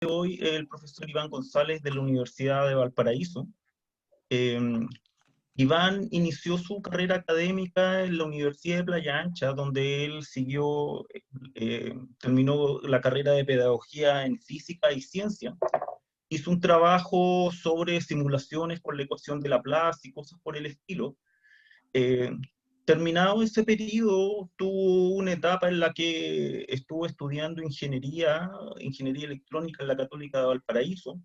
Hoy el profesor Iván González de la Universidad de Valparaíso. Eh, Iván inició su carrera académica en la Universidad de Playa Ancha, donde él terminó la carrera de Pedagogía en Física y Ciencia. Hizo un trabajo sobre simulaciones con la ecuación de Laplace y cosas por el estilo. Eh, Terminado ese periodo, tuvo una etapa en la que estuvo estudiando ingeniería electrónica en la Católica de Valparaíso,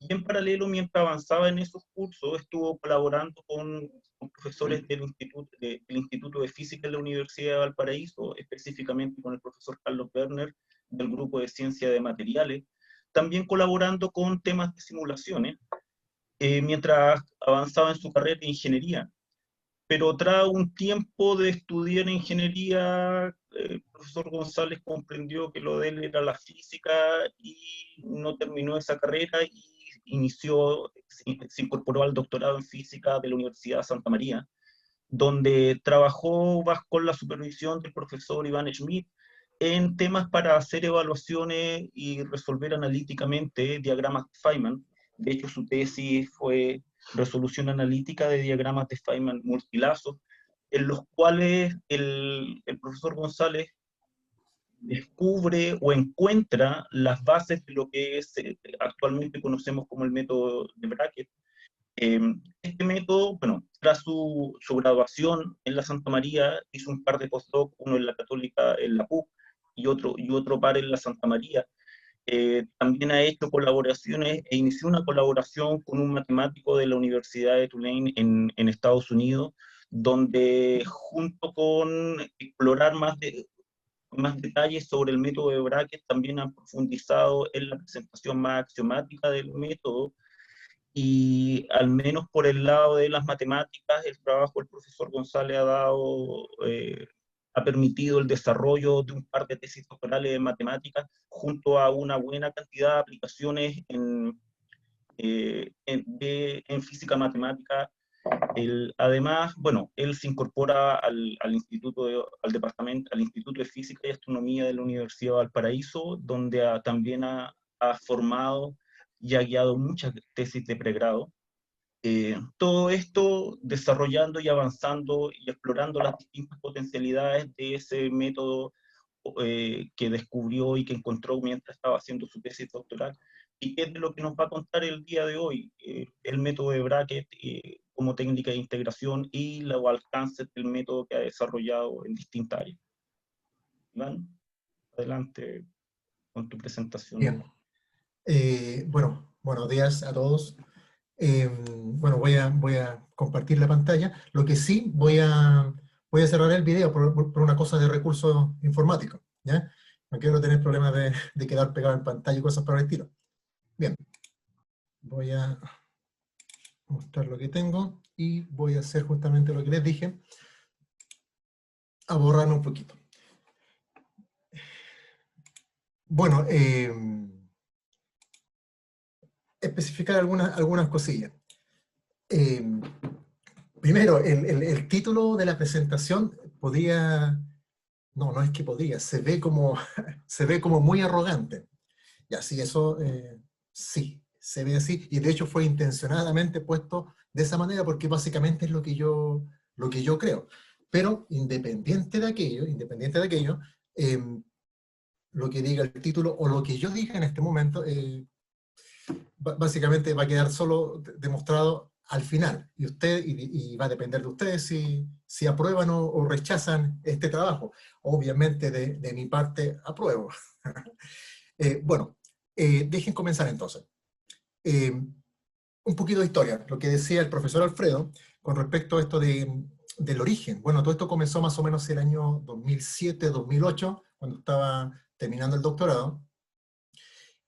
y en paralelo, mientras avanzaba en esos cursos, estuvo colaborando con profesores del Instituto de Física de la Universidad de Valparaíso, específicamente con el profesor Carlos Werner del Grupo de Ciencia de Materiales, también colaborando con temas de simulaciones, mientras avanzaba en su carrera de ingeniería. Pero tras un tiempo de estudiar ingeniería, el profesor González comprendió que lo de él era la física y no terminó esa carrera y se incorporó al doctorado en física de la Universidad de Santa María, donde trabajó con la supervisión del profesor Iván Schmidt en temas para hacer evaluaciones y resolver analíticamente diagramas de Feynman. De hecho, su tesis fue resolución analítica de diagramas de Feynman multilazos, en los cuales el profesor González descubre o encuentra las bases de lo que actualmente conocemos como el método de Brackett. Este método, bueno, tras su graduación en la Santa María, hizo un par de postdoc, uno en la Católica, en la PUC, y otro par en la Santa María. También ha hecho colaboraciones e inició una colaboración con un matemático de la Universidad de Tulane en Estados Unidos, donde junto con explorar más detalles sobre el método de Brackett, también han profundizado en la presentación más axiomática del método, y al menos por el lado de las matemáticas, el trabajo del profesor González ha permitido el desarrollo de un par de tesis doctorales de matemáticas junto a una buena cantidad de aplicaciones en física matemática. Además, bueno, él se incorpora al departamento, al Instituto de Física y Astronomía de la Universidad de Valparaíso, donde también ha formado y ha guiado muchas tesis de pregrado. Todo esto desarrollando y avanzando y explorando las distintas potencialidades de ese método que descubrió y que encontró mientras estaba haciendo su tesis doctoral, y que es de lo que nos va a contar el día de hoy, el método de Brackett como técnica de integración y los alcances del método que ha desarrollado en distintas áreas. Iván, adelante con tu presentación. Bien. Bueno, buenos días a todos. Bueno, voy a compartir la pantalla. Lo que sí, voy a cerrar el video por una cosa de recursos informáticos, ¿ya? No quiero tener problemas de quedar pegado en pantalla y cosas por el estilo. Bien, voy a mostrar lo que tengo y voy a hacer justamente lo que les dije, a borrar un poquito. Bueno, especificar algunas cosillas. Primero, el título de la presentación podría, no es que podría, se ve como, se ve como muy arrogante. Ya, sí, eso sí, se ve así, y de hecho fue intencionadamente puesto de esa manera porque básicamente es lo que yo creo. Pero independiente de aquello, lo que diga el título o lo que yo diga en este momento, básicamente va a quedar solo demostrado al final, y va a depender de ustedes si aprueban o rechazan este trabajo. Obviamente de mi parte apruebo. Bueno, dejen comenzar entonces. Un poquito de historia, lo que decía el profesor Alfredo con respecto a esto del origen. Bueno, todo esto comenzó más o menos el año 2007-2008, cuando estaba terminando el doctorado.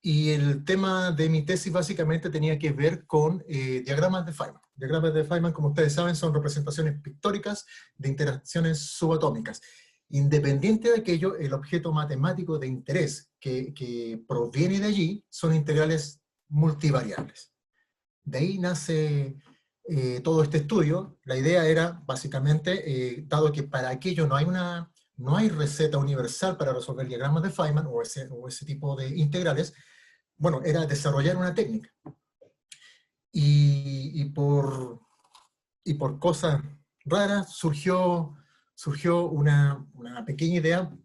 Y el tema de mi tesis básicamente tenía que ver con diagramas de Feynman. Diagramas de Feynman, como ustedes saben, son representaciones pictóricas de interacciones subatómicas. Independiente de aquello, el objeto matemático de interés que proviene de allí son integrales multivariables. De ahí nace todo este estudio. La idea era, básicamente, dado que para aquello no hay receta universal para resolver diagramas de Feynman o ese tipo de integrales, bueno, era desarrollar una técnica. Y por cosas raras surgió una pequeña idea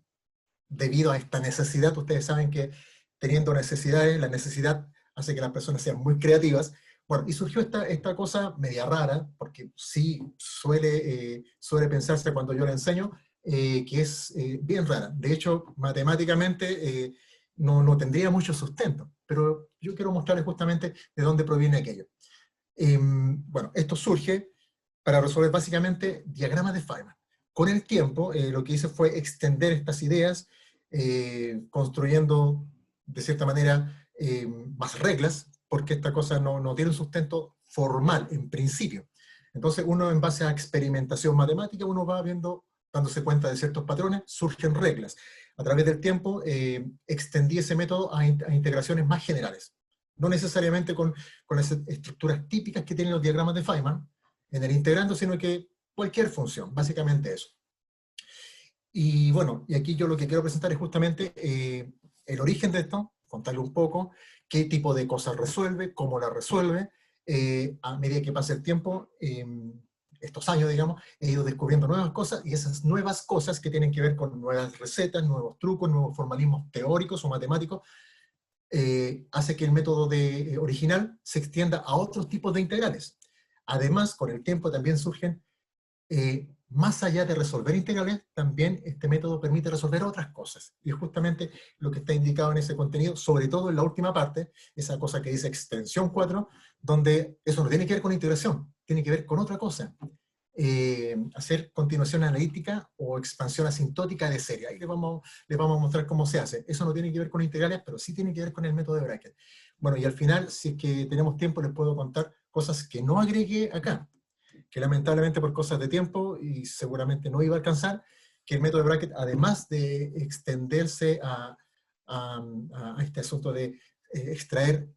debido a esta necesidad. Ustedes saben que teniendo necesidades, la necesidad hace que las personas sean muy creativas. Bueno, y surgió esta cosa media rara, porque sí suele pensarse cuando yo la enseño, que es bien rara. De hecho, matemáticamente no tendría mucho sustento, pero yo quiero mostrarles justamente de dónde proviene aquello. Bueno, esto surge para resolver básicamente diagramas de Feynman. Con el tiempo, lo que hice fue extender estas ideas, construyendo, de cierta manera, más reglas, porque esta cosa no tiene un sustento formal, en principio. Entonces, uno en base a experimentación matemática, uno va viendo, dándose cuenta de ciertos patrones, surgen reglas. A través del tiempo, extendí ese método a integraciones más generales. No necesariamente con las estructuras típicas que tienen los diagramas de Feynman en el integrando, sino que cualquier función, básicamente eso. Y bueno, y aquí yo lo que quiero presentar es justamente el origen de esto, contarle un poco qué tipo de cosas resuelve, cómo la resuelve. A medida que pasa el tiempo, estos años, digamos, he ido descubriendo nuevas cosas, y esas nuevas cosas que tienen que ver con nuevas recetas, nuevos trucos, nuevos formalismos teóricos o matemáticos, hace que el método original se extienda a otros tipos de integrales. Además, con el tiempo también surgen, más allá de resolver integrales, también este método permite resolver otras cosas. Y es justamente lo que está indicado en ese contenido, sobre todo en la última parte, esa cosa que dice extensión 4, donde eso no tiene que ver con integración, tiene que ver con otra cosa. Hacer continuación analítica o expansión asintótica de serie. Ahí les vamos a mostrar cómo se hace. Eso no tiene que ver con integrales, pero sí tiene que ver con el método de Bracket. Bueno, y al final, si es que tenemos tiempo, les puedo contar cosas que no agregué acá, que lamentablemente por cosas de tiempo, y seguramente no iba a alcanzar, que el método de Bracket, además de extenderse a este asunto de extraer,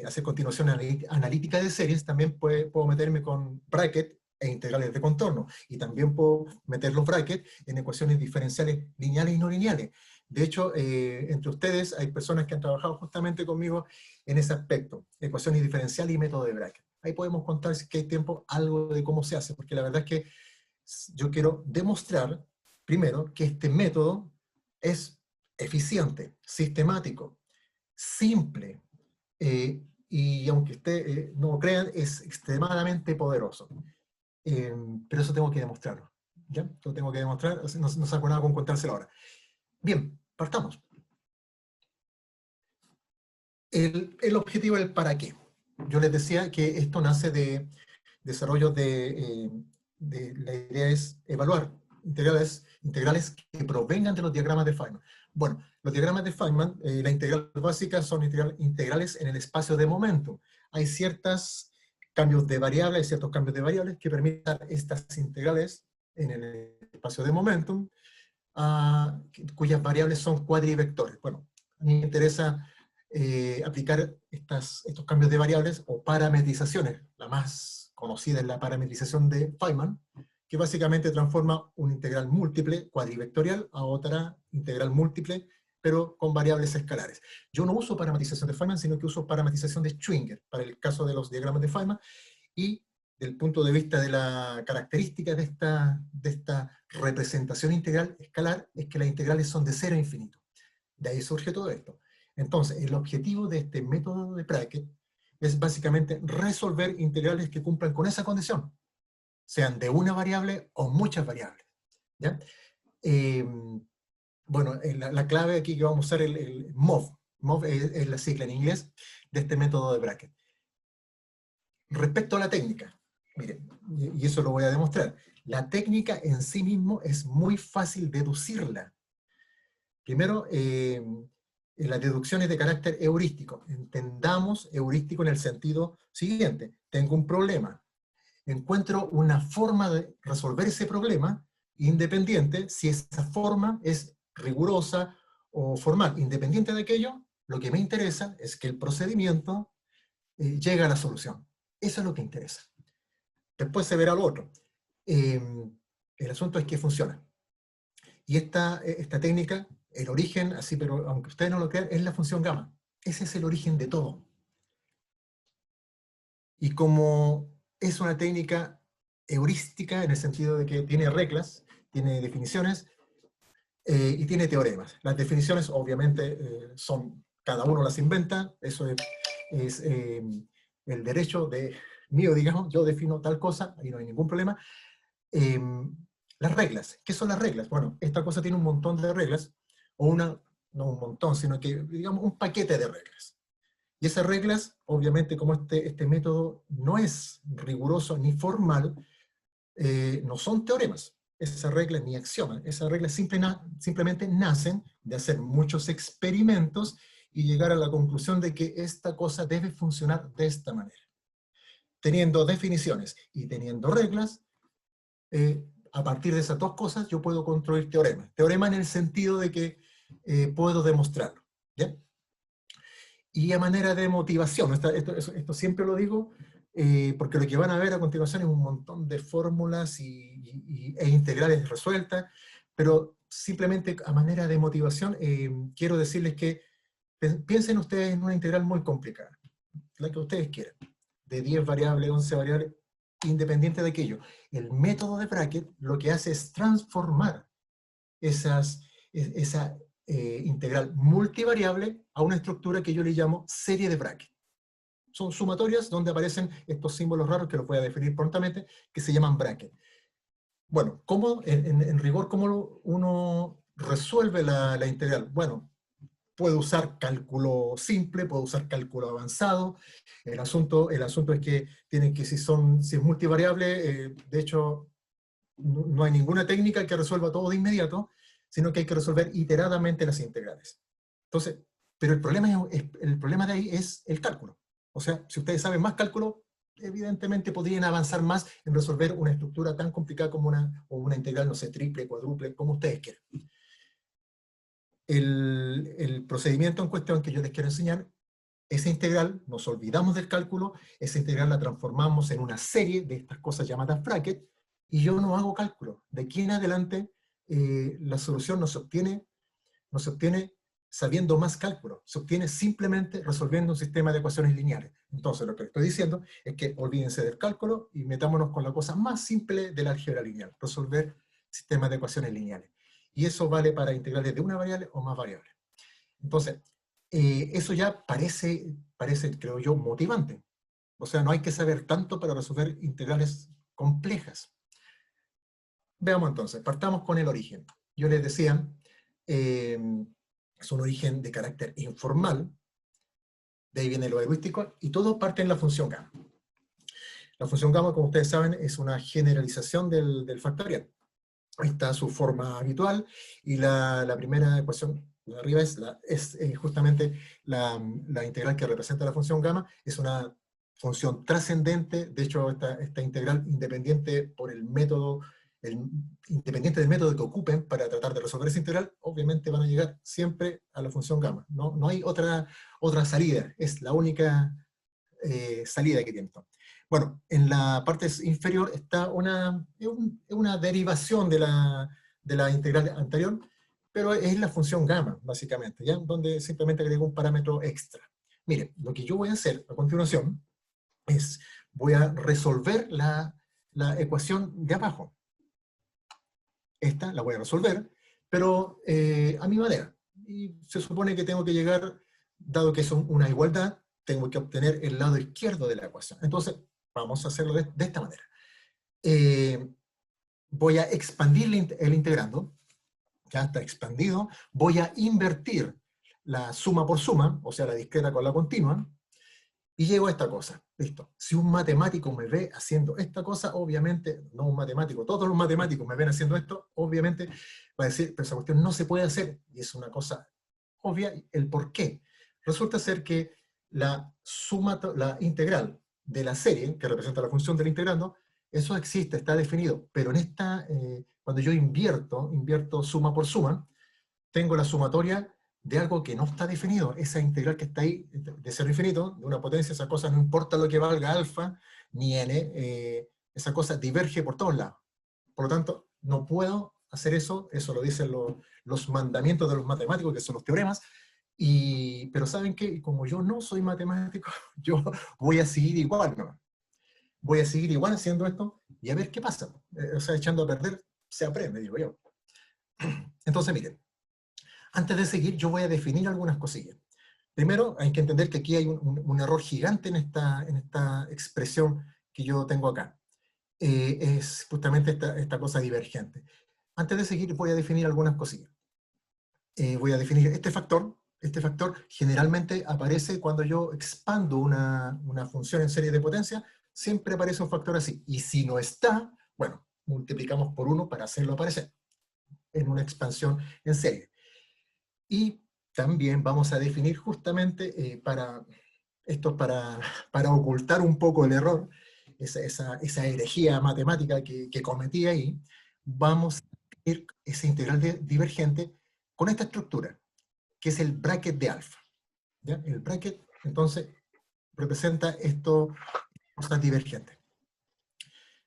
hacer continuación analítica de series, también puedo meterme con bracket e integrales de contorno, y también puedo meter los brackets en ecuaciones diferenciales lineales y no lineales. De hecho, entre ustedes hay personas que han trabajado justamente conmigo en ese aspecto, ecuaciones diferenciales y método de bracket. Ahí podemos contar, si hay tiempo, algo de cómo se hace, porque la verdad es que yo quiero demostrar, primero, que este método es eficiente, sistemático, simple, y aunque ustedes no lo crean, es extremadamente poderoso. Pero eso tengo que demostrarlo. ¿Ya? Lo tengo que demostrar, no saco nada con contárselo ahora. Bien, partamos. El objetivo es el para qué. Yo les decía que esto nace de desarrollo la idea es evaluar integrales que provengan de los diagramas de Feynman. Bueno, los diagramas de Feynman, la integral básica son integrales en el espacio de momentum. Hay ciertos cambios de variables, hay ciertos cambios de variables que permitan estas integrales en el espacio de momentum, cuyas variables son cuadrivectores. Bueno, a mí me interesa aplicar estos cambios de variables o parametrizaciones. La más conocida es la parametrización de Feynman, que básicamente transforma un integral múltiple cuadrivectorial a otra integral múltiple, pero con variables escalares. Yo no uso parametrización de Feynman, sino que uso parametrización de Schwinger, para el caso de los diagramas de Feynman, y del punto de vista de la característica de esta representación integral escalar, es que las integrales son de 0 a infinito. De ahí surge todo esto. Entonces, el objetivo de este método de Bracket es básicamente resolver integrales que cumplan con esa condición, sean de una variable o muchas variables. ¿Ya? Bueno, la clave aquí que vamos a usar el MOV. MOV es la sigla en inglés de este método de Bracket. Respecto a la técnica, miren, y eso lo voy a demostrar, la técnica en sí mismo es muy fácil deducirla. Primero, las deducciones de carácter heurístico. Entendamos heurístico en el sentido siguiente. Tengo un problema. Encuentro una forma de resolver ese problema independiente si esa forma es rigurosa o formal. Independiente de aquello, lo que me interesa es que el procedimiento llegue a la solución. Eso es lo que interesa. Después se verá lo otro. El asunto es que funciona. Y esta técnica, el origen, así, pero aunque ustedes no lo crean, es la función gamma. ese es el origen de todo. Y como es una técnica heurística, en el sentido de que tiene reglas, tiene definiciones, y tiene teoremas. Las definiciones, obviamente, cada uno las inventa, eso es el derecho mío, digamos, yo defino tal cosa, y no hay ningún problema. Las reglas, ¿qué son las reglas? Bueno, esta cosa tiene un montón de reglas, no un montón, sino que, digamos, un paquete de reglas. Y esas reglas, obviamente, como este método no es riguroso ni formal, no son teoremas. Esas reglas ni axiomas. Esas reglas simplemente nacen de hacer muchos experimentos y llegar a la conclusión de que esta cosa debe funcionar de esta manera. Teniendo definiciones y teniendo reglas, a partir de esas dos cosas yo puedo construir teoremas. Teorema en el sentido de que puedo demostrarlo. ¿Ya? Y a manera de motivación, esto siempre lo digo, porque lo que van a ver a continuación es un montón de fórmulas e integrales resueltas, pero simplemente a manera de motivación quiero decirles que piensen ustedes en una integral muy complicada, la que ustedes quieran, de 10 variables, 11 variables, independiente de aquello. El método de bracket lo que hace es transformar esa integral multivariable a una estructura que yo le llamo serie de bracket. Son sumatorias donde aparecen estos símbolos raros que los voy a definir prontamente, que se llaman bracket. Bueno, en rigor, ¿cómo uno resuelve la integral? Bueno, puedo usar cálculo simple, puedo usar cálculo avanzado. El asunto es que si es multivariable, de hecho, no hay ninguna técnica que resuelva todo de inmediato, sino que hay que resolver iteradamente las integrales. Entonces, pero el problema de ahí es el cálculo. O sea, si ustedes saben más cálculo, evidentemente podrían avanzar más en resolver una estructura tan complicada como una integral, no sé, triple, cuádruple, como ustedes quieran. El procedimiento en cuestión que yo les quiero enseñar, esa integral, nos olvidamos del cálculo, esa integral la transformamos en una serie de estas cosas llamadas brackets, y yo no hago cálculo. De aquí en adelante, la solución no se obtiene sabiendo más cálculo, se obtiene simplemente resolviendo un sistema de ecuaciones lineales. Entonces, lo que estoy diciendo es que olvídense del cálculo y metámonos con la cosa más simple de la álgebra lineal, resolver sistemas de ecuaciones lineales. Y eso vale para integrales de una variable o más variables. Entonces, eso ya parece, creo yo, motivante. O sea, no hay que saber tanto para resolver integrales complejas. Veamos entonces, partamos con el origen. Yo les decía, es un origen de carácter informal, de ahí viene lo heurístico, y todo parte en la función gamma. La función gamma, como ustedes saben, es una generalización del factorial. Ahí está su forma habitual, y la primera ecuación de arriba es justamente la integral que representa la función gamma, es una función trascendente. De hecho, esta integral, independiente del método que ocupen para tratar de resolver esa integral, obviamente van a llegar siempre a la función gamma. No hay otra salida, es la única salida que tiene esto. Bueno, en la parte inferior está una derivación de la integral anterior, pero es la función gamma, básicamente, ¿ya? Donde simplemente agrego un parámetro extra. Miren, lo que yo voy a hacer a continuación es, voy a resolver la ecuación de abajo. Esta la voy a resolver, pero a mi manera. Y se supone que tengo que llegar, dado que son una igualdad, tengo que obtener el lado izquierdo de la ecuación. Entonces, vamos a hacerlo de esta manera. Voy a expandir el integrando, ya está expandido. Voy a invertir la suma por suma, o sea, la discreta con la continua, y llego a esta cosa. Listo. Si un matemático me ve haciendo esta cosa, obviamente, no un matemático, todos los matemáticos me ven haciendo esto, obviamente va a decir, pero esa cuestión no se puede hacer, y es una cosa obvia. ¿El por qué? Resulta ser que la integral de la serie, que representa la función del integrando, eso existe, está definido, pero cuando yo invierto suma por suma, tengo la sumatoria de algo que no está definido. Esa integral que está ahí, de cero infinito, de una potencia, esa cosa no importa lo que valga alfa, ni n, esa cosa diverge por todos lados. Por lo tanto, no puedo hacer eso lo dicen los mandamientos de los matemáticos, que son los teoremas, Pero ¿saben qué? Como yo no soy matemático, yo voy a seguir igual, ¿no? Voy a seguir igual haciendo esto y a ver qué pasa. O sea, echando a perder se aprende, digo yo. Entonces, miren, antes de seguir yo voy a definir algunas cosillas. Primero, hay que entender que aquí hay un error gigante en esta expresión que yo tengo acá. Es justamente esta cosa divergente. Antes de seguir voy a definir algunas cosillas. Voy a definir este factor. Este factor generalmente aparece cuando yo expando una función en serie de potencia, siempre aparece un factor así. Y si no está, bueno, multiplicamos por 1 para hacerlo aparecer en una expansión en serie. Y también vamos a definir justamente para ocultar un poco el error, esa herejía matemática que cometí ahí, vamos a definir ese integral divergente con esta estructura, que es el bracket de alfa. ¿Ya? El bracket, entonces, representa estas cosas divergentes.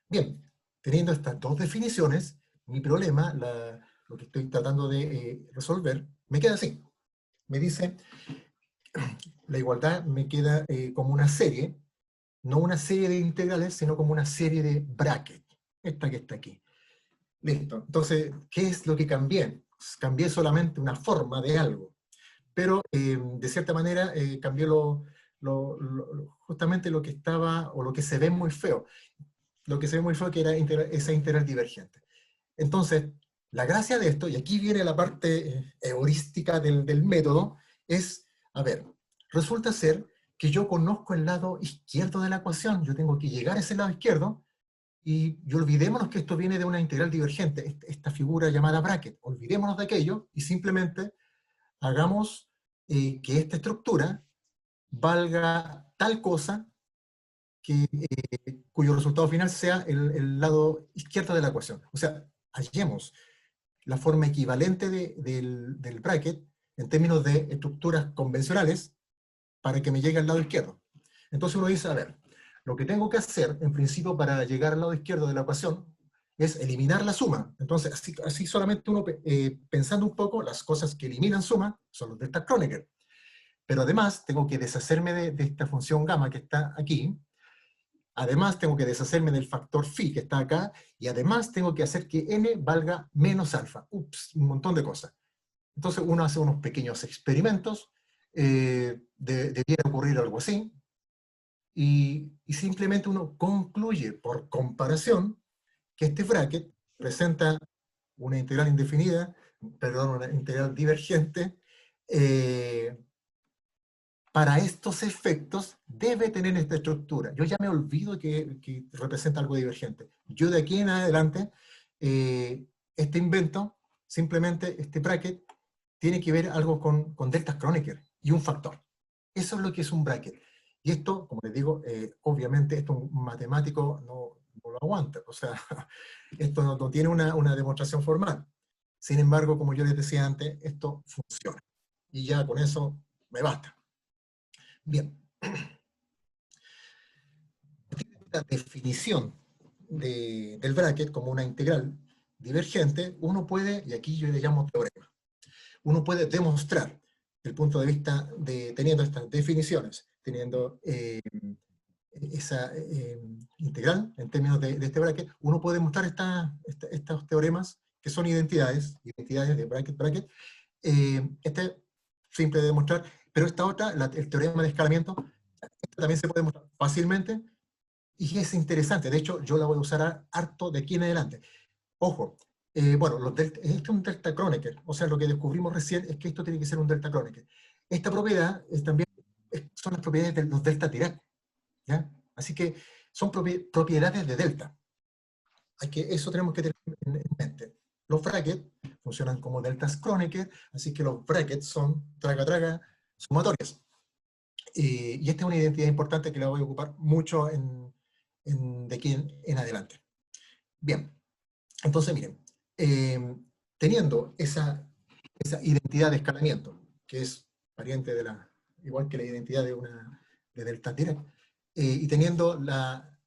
Bien, teniendo estas dos definiciones, mi problema, lo que estoy tratando de resolver, me queda así. Me dice, la igualdad me queda como una serie, no una serie de integrales, sino como una serie de brackets. Esta que está aquí. Listo. Entonces, ¿qué es lo que cambié? Cambié solamente una forma de algo. Pero, de cierta manera, cambié justamente lo que estaba, o lo que se ve muy feo. Lo que se ve muy feo que era esa integral divergente. Entonces, la gracia de esto, y aquí viene la parte heurística del método, es, a ver, resulta ser que yo conozco el lado izquierdo de la ecuación, yo tengo que llegar a ese lado izquierdo, y olvidémonos que esto viene de una integral divergente, esta figura llamada bracket, olvidémonos de aquello, y simplemente hagamos que esta estructura valga tal cosa cuyo resultado final sea el lado izquierdo de la ecuación. O sea, hallemos la forma equivalente del bracket en términos de estructuras convencionales para que me llegue al lado izquierdo. Entonces uno dice, a ver, lo que tengo que hacer en principio para llegar al lado izquierdo de la ecuación es eliminar la suma. Entonces, así solamente uno, pensando un poco, las cosas que eliminan suma son los delta Kronecker. Pero además tengo que deshacerme de esta función gamma que está aquí. Además tengo que deshacerme del factor phi que está acá. Y además tengo que hacer que n valga menos alfa. Ups, un montón de cosas. Entonces uno hace unos pequeños experimentos. Debiera ocurrir algo así. Y simplemente uno concluye por comparación que este bracket presenta una integral indefinida, perdón, una integral divergente, para estos efectos debe tener esta estructura. Yo ya me olvido que representa algo divergente. Yo de aquí en adelante, este invento, simplemente este bracket, tiene que ver algo con deltas Kronecker y un factor. Eso es lo que es un bracket. Y esto, como les digo, obviamente esto un matemático no lo aguanta. O sea, esto no tiene una demostración formal. Sin embargo, como yo les decía antes, esto funciona. Y ya con eso me basta. Bien. La definición del bracket como una integral divergente, uno puede, y aquí yo le llamo teorema, uno puede demostrar, desde el punto de vista teniendo estas definiciones, teniendo esa integral en términos de este bracket, uno puede demostrar estos teoremas que son identidades de bracket. Este simple de demostrar, pero esta otra, el teorema de escalamiento, esta también se puede demostrar fácilmente, y es interesante. De hecho, yo la voy a usar harto de aquí en adelante. Ojo, bueno, este es un delta Kronecker, o sea, lo que descubrimos recién es que esto tiene que ser un delta Kronecker. Esta propiedad son las propiedades de los delta Dirac, ¿ya? Así que son propiedades de delta. Eso tenemos que tener en mente. Los brackets funcionan como deltas Kronecker, así que los brackets son traga sumatorias. Y esta es una identidad importante que la voy a ocupar mucho de aquí en adelante. Bien, entonces miren, teniendo esa identidad de escalamiento, que es pariente igual que la identidad de delta Dirac, y teniendo la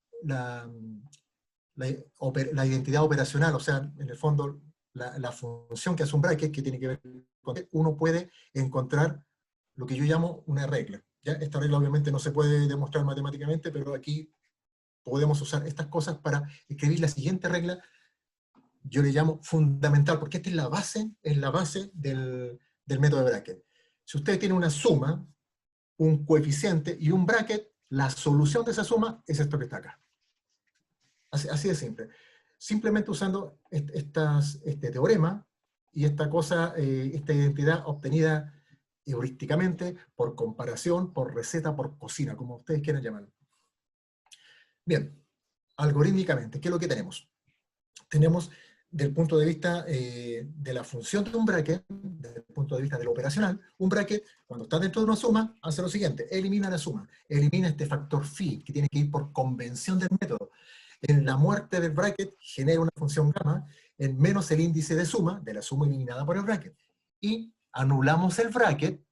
identidad operacional, o sea, en el fondo, la función que hace un bracket, que tiene que ver con uno puede encontrar lo que yo llamo una regla. ¿Ya? Esta regla obviamente no se puede demostrar matemáticamente, pero aquí podemos usar estas cosas para escribir la siguiente regla. Yo le llamo fundamental, porque esta es la base del método de bracket. Si usted tiene una suma, un coeficiente y un bracket, la solución de esa suma es esto que está acá. Así de simple. Simplemente usando este teorema y esta cosa, esta identidad obtenida heurísticamente, por comparación, por receta, por cocina, como ustedes quieran llamarlo. Bien, algorítmicamente, ¿qué es lo que tenemos? Tenemos, del punto de vista de la función de un bracket, desde el punto de vista del operacional, un bracket, cuando está dentro de una suma, hace lo siguiente: elimina la suma, elimina este factor phi, que tiene que ir por convención del método. En la muerte del bracket genera una función gamma, en menos el índice de suma, de la suma eliminada por el bracket. Y anulamos el bracket,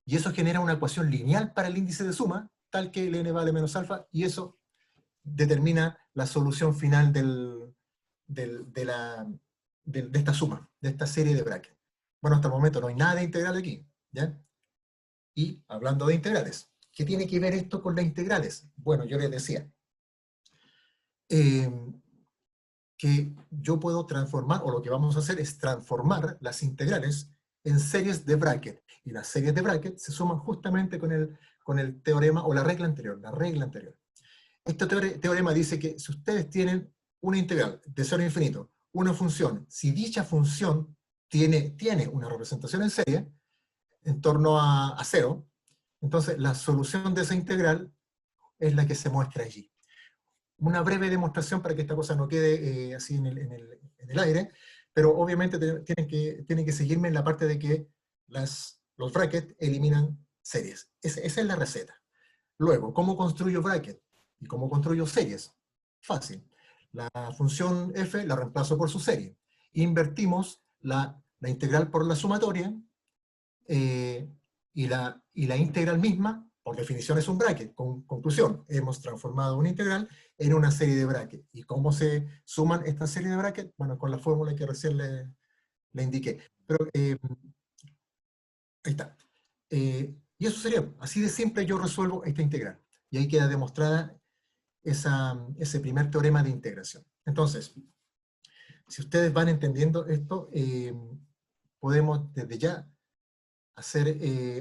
y eso genera una ecuación lineal para el índice de suma, tal que el n vale menos alfa, y eso determina la solución final de esta suma, de esta serie de brackets. Bueno, hasta el momento no hay nada de integral aquí, ¿ya? Y hablando de integrales, ¿qué tiene que ver esto con las integrales? Bueno, yo les decía que yo puedo transformar, o lo que vamos a hacer es transformar las integrales en series de bracket, y las series de bracket se suman justamente con el teorema, o la regla anterior, Este teorema dice que si ustedes tienen una integral de 0 a infinito, una función, si dicha función tiene una representación en serie, en torno a 0, entonces la solución de esa integral es la que se muestra allí. Una breve demostración para que esta cosa no quede así en el aire, pero obviamente tienen que seguirme en la parte de que los brackets eliminan series. Esa es la receta. Luego, ¿cómo construyo bracket? ¿Y cómo construyo series? Fácil. La función f la reemplazo por su serie. Invertimos la integral por la sumatoria, y la integral misma, por definición, es un bracket. Conclusión, hemos transformado una integral en una serie de brackets. ¿Y cómo se suman esta serie de brackets? Bueno, con la fórmula que recién le indiqué. Pero ahí está. Y eso sería, así de simple yo resuelvo esta integral. Y ahí queda demostrada ese primer teorema de integración. Entonces, si ustedes van entendiendo esto, podemos desde ya hacer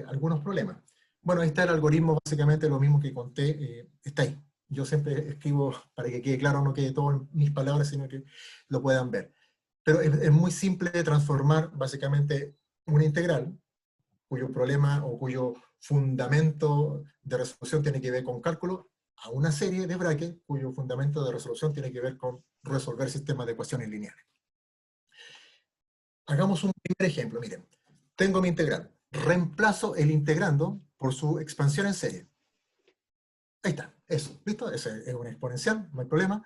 algunos problemas. Bueno, ahí está el algoritmo, básicamente lo mismo que conté, está ahí. Yo siempre escribo para que quede claro, no quede todo en mis palabras, sino que lo puedan ver. Pero es muy simple de transformar básicamente una integral, cuyo problema o cuyo fundamento de resolución tiene que ver con cálculo, a una serie de brackets cuyo fundamento de resolución tiene que ver con resolver sistemas de ecuaciones lineales. Hagamos un primer ejemplo. Miren, tengo mi integral. Reemplazo el integrando por su expansión en serie. Ahí está, eso, ¿listo? Ese es una exponencial, no hay problema.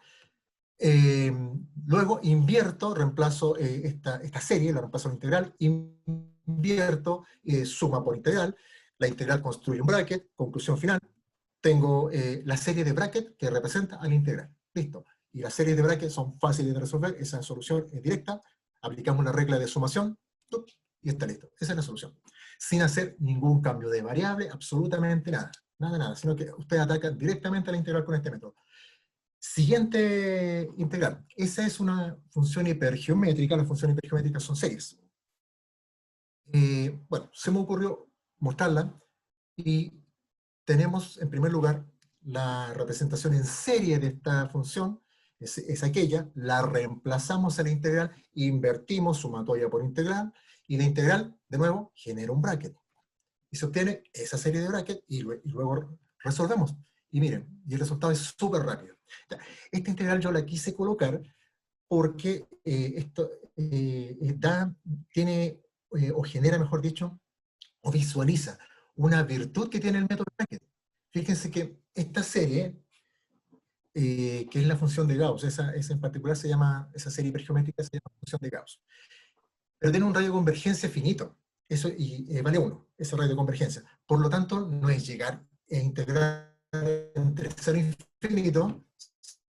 Luego invierto, reemplazo esta serie, la reemplazo en integral, invierto, suma por integral, la integral construye un bracket, conclusión final, tengo la serie de bracket que representa a la integral. Listo. Y las series de bracket son fáciles de resolver, esa solución es directa, aplicamos la regla de sumación, y está listo. Esa es la solución. Sin hacer ningún cambio de variable, absolutamente nada. Nada, sino que usted ataca directamente a la integral con este método. Siguiente integral. Esa es una función hipergeométrica, las funciones hipergeométricas son series. Bueno, se me ocurrió mostrarla, y tenemos en primer lugar la representación en serie de esta función, es aquella, la reemplazamos a la integral, invertimos sumatoria por integral, y la integral, de nuevo, genera un bracket. Y se obtiene esa serie de brackets, y luego resolvemos. Y miren, y el resultado es súper rápido. Esta integral yo la quise colocar porque esto tiene, o genera, mejor dicho, o visualiza una virtud que tiene el método bracket. Fíjense que esta serie, que es la función de Gauss, esa en particular se llama, esa serie hipergeométrica se llama función de Gauss, pero tiene un radio de convergencia finito, eso, y vale 1, ese radio de convergencia. Por lo tanto, no es llegar a integrar entre 0 e infinito,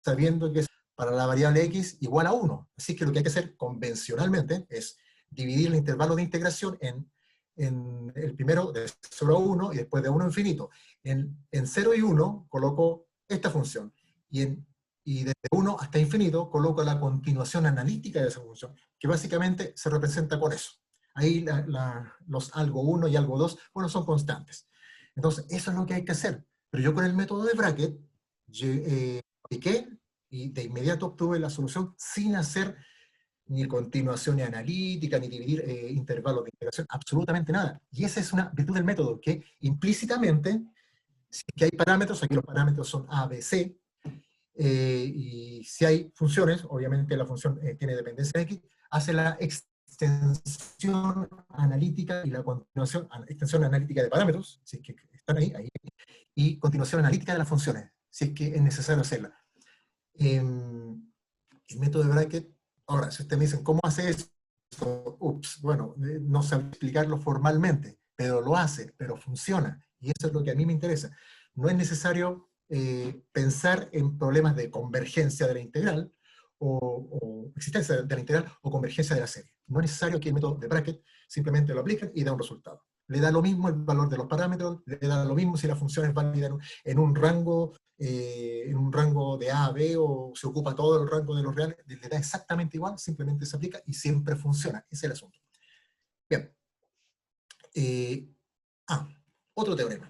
sabiendo que es para la variable x igual a 1. Así que lo que hay que hacer convencionalmente es dividir el intervalo de integración en en el primero de 0 a 1 y después de 1 a infinito. En 0 y 1 coloco esta función. Y desde 1 hasta infinito coloco la continuación analítica de esa función, que básicamente se representa con eso. Ahí los algo 1 y algo 2, bueno, son constantes. Entonces, eso es lo que hay que hacer. Pero yo con el método de bracket, apliqué y de inmediato obtuve la solución sin hacer ni continuación analítica, ni dividir intervalos de integración, absolutamente nada. Y esa es una virtud del método, que implícitamente, si que hay parámetros, aquí los parámetros son A, B, C, y si hay funciones, obviamente la función tiene dependencia de X, hace la extensión analítica y la continuación, extensión analítica de parámetros, si es que están ahí, y continuación analítica de las funciones, si es que es necesario hacerla. El método de bracket, ahora, si ustedes me dicen, ¿cómo hace eso? Ups, bueno, no sé explicarlo formalmente, pero lo hace, pero funciona, y eso es lo que a mí me interesa. No es necesario pensar en problemas de convergencia de la integral, o existencia de la integral, o convergencia de la serie. No es necesario que el método de bracket simplemente lo apliquen y da un resultado. Le da lo mismo el valor de los parámetros, le da lo mismo si la función es válida en un rango de A a B, o se ocupa todo el rango de los reales, le da exactamente igual, simplemente se aplica y siempre funciona. Ese es el asunto. Bien. Otro teorema.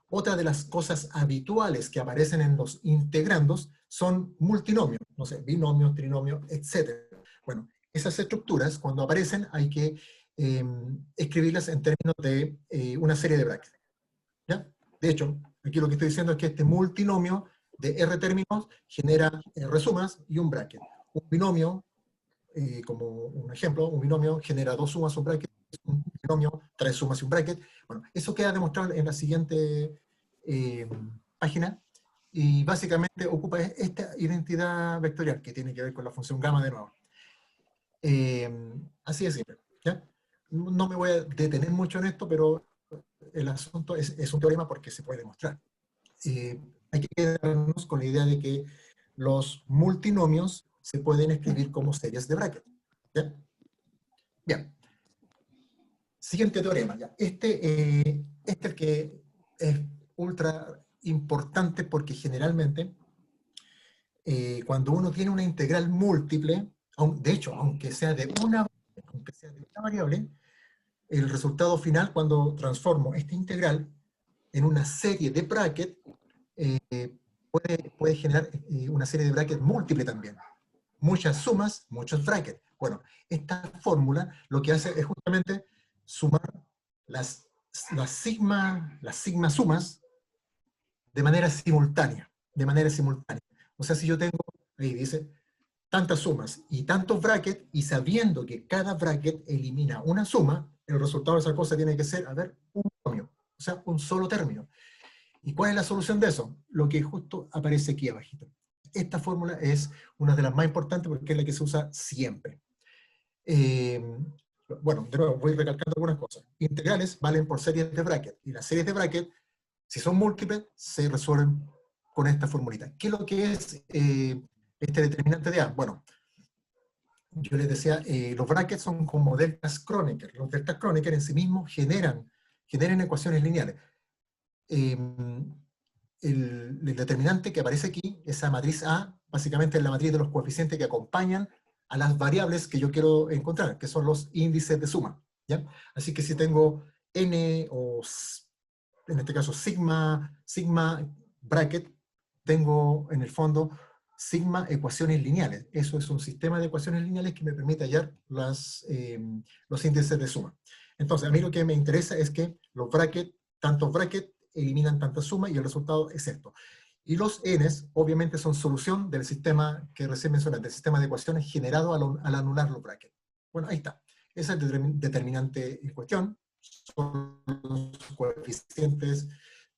Otra de las cosas habituales que aparecen en los integrandos son multinomios, no sé, binomios, trinomios, etc. Bueno, esas estructuras, cuando aparecen, hay que escribirlas en términos de una serie de brackets. ¿Ya? De hecho, aquí lo que estoy diciendo es que este multinomio de R términos genera R sumas y un bracket. Un binomio, como un ejemplo, un binomio genera 2 sumas, un bracket, un binomio, 3 sumas y un bracket. Bueno, eso queda demostrado en la siguiente página, y básicamente ocupa esta identidad vectorial que tiene que ver con la función gamma de nuevo. Así de simple. ¿Ya? No me voy a detener mucho en esto, pero el asunto es un teorema porque se puede demostrar. Hay que quedarnos con la idea de que los multinomios se pueden escribir como series de bracket. ¿Ya? Bien. Siguiente teorema. ¿Ya? Este es el que es ultra importante, porque generalmente cuando uno tiene una integral múltiple, de hecho, aunque sea de una variable, el resultado final, cuando transformo esta integral en una serie de brackets, puede generar una serie de brackets múltiple también. Muchas sumas, muchos brackets. Bueno, esta fórmula lo que hace es justamente sumar las sigma sumas de manera simultánea. O sea, si yo tengo, ahí dice, tantas sumas y tantos brackets, y sabiendo que cada bracket elimina una suma, el resultado de esa cosa tiene que ser, a ver, un binomio, o sea, un solo término. ¿Y cuál es la solución de eso? Lo que justo aparece aquí abajito. Esta fórmula es una de las más importantes porque es la que se usa siempre. Bueno, de nuevo, voy recalcando algunas cosas. Integrales valen por series de brackets, y las series de brackets, si son múltiples, se resuelven con esta formulita. ¿Qué es lo que es este determinante de A? Bueno, yo les decía, los brackets son como deltas Kronecker. Los deltas Kronecker en sí mismos generan ecuaciones lineales. El determinante que aparece aquí, esa matriz A, básicamente es la matriz de los coeficientes que acompañan a las variables que yo quiero encontrar, que son los índices de suma. ¿Ya? Así que si tengo n, o en este caso sigma bracket, tengo en el fondo sigma ecuaciones lineales. Eso es un sistema de ecuaciones lineales que me permite hallar los índices de suma. Entonces, a mí lo que me interesa es que los brackets, tantos brackets, eliminan tanta suma, y el resultado es esto. Y los n's, obviamente, son solución del sistema que recién mencioné, del sistema de ecuaciones generado al anular los brackets. Bueno, ahí está. Ese es el determinante en cuestión. Son los coeficientes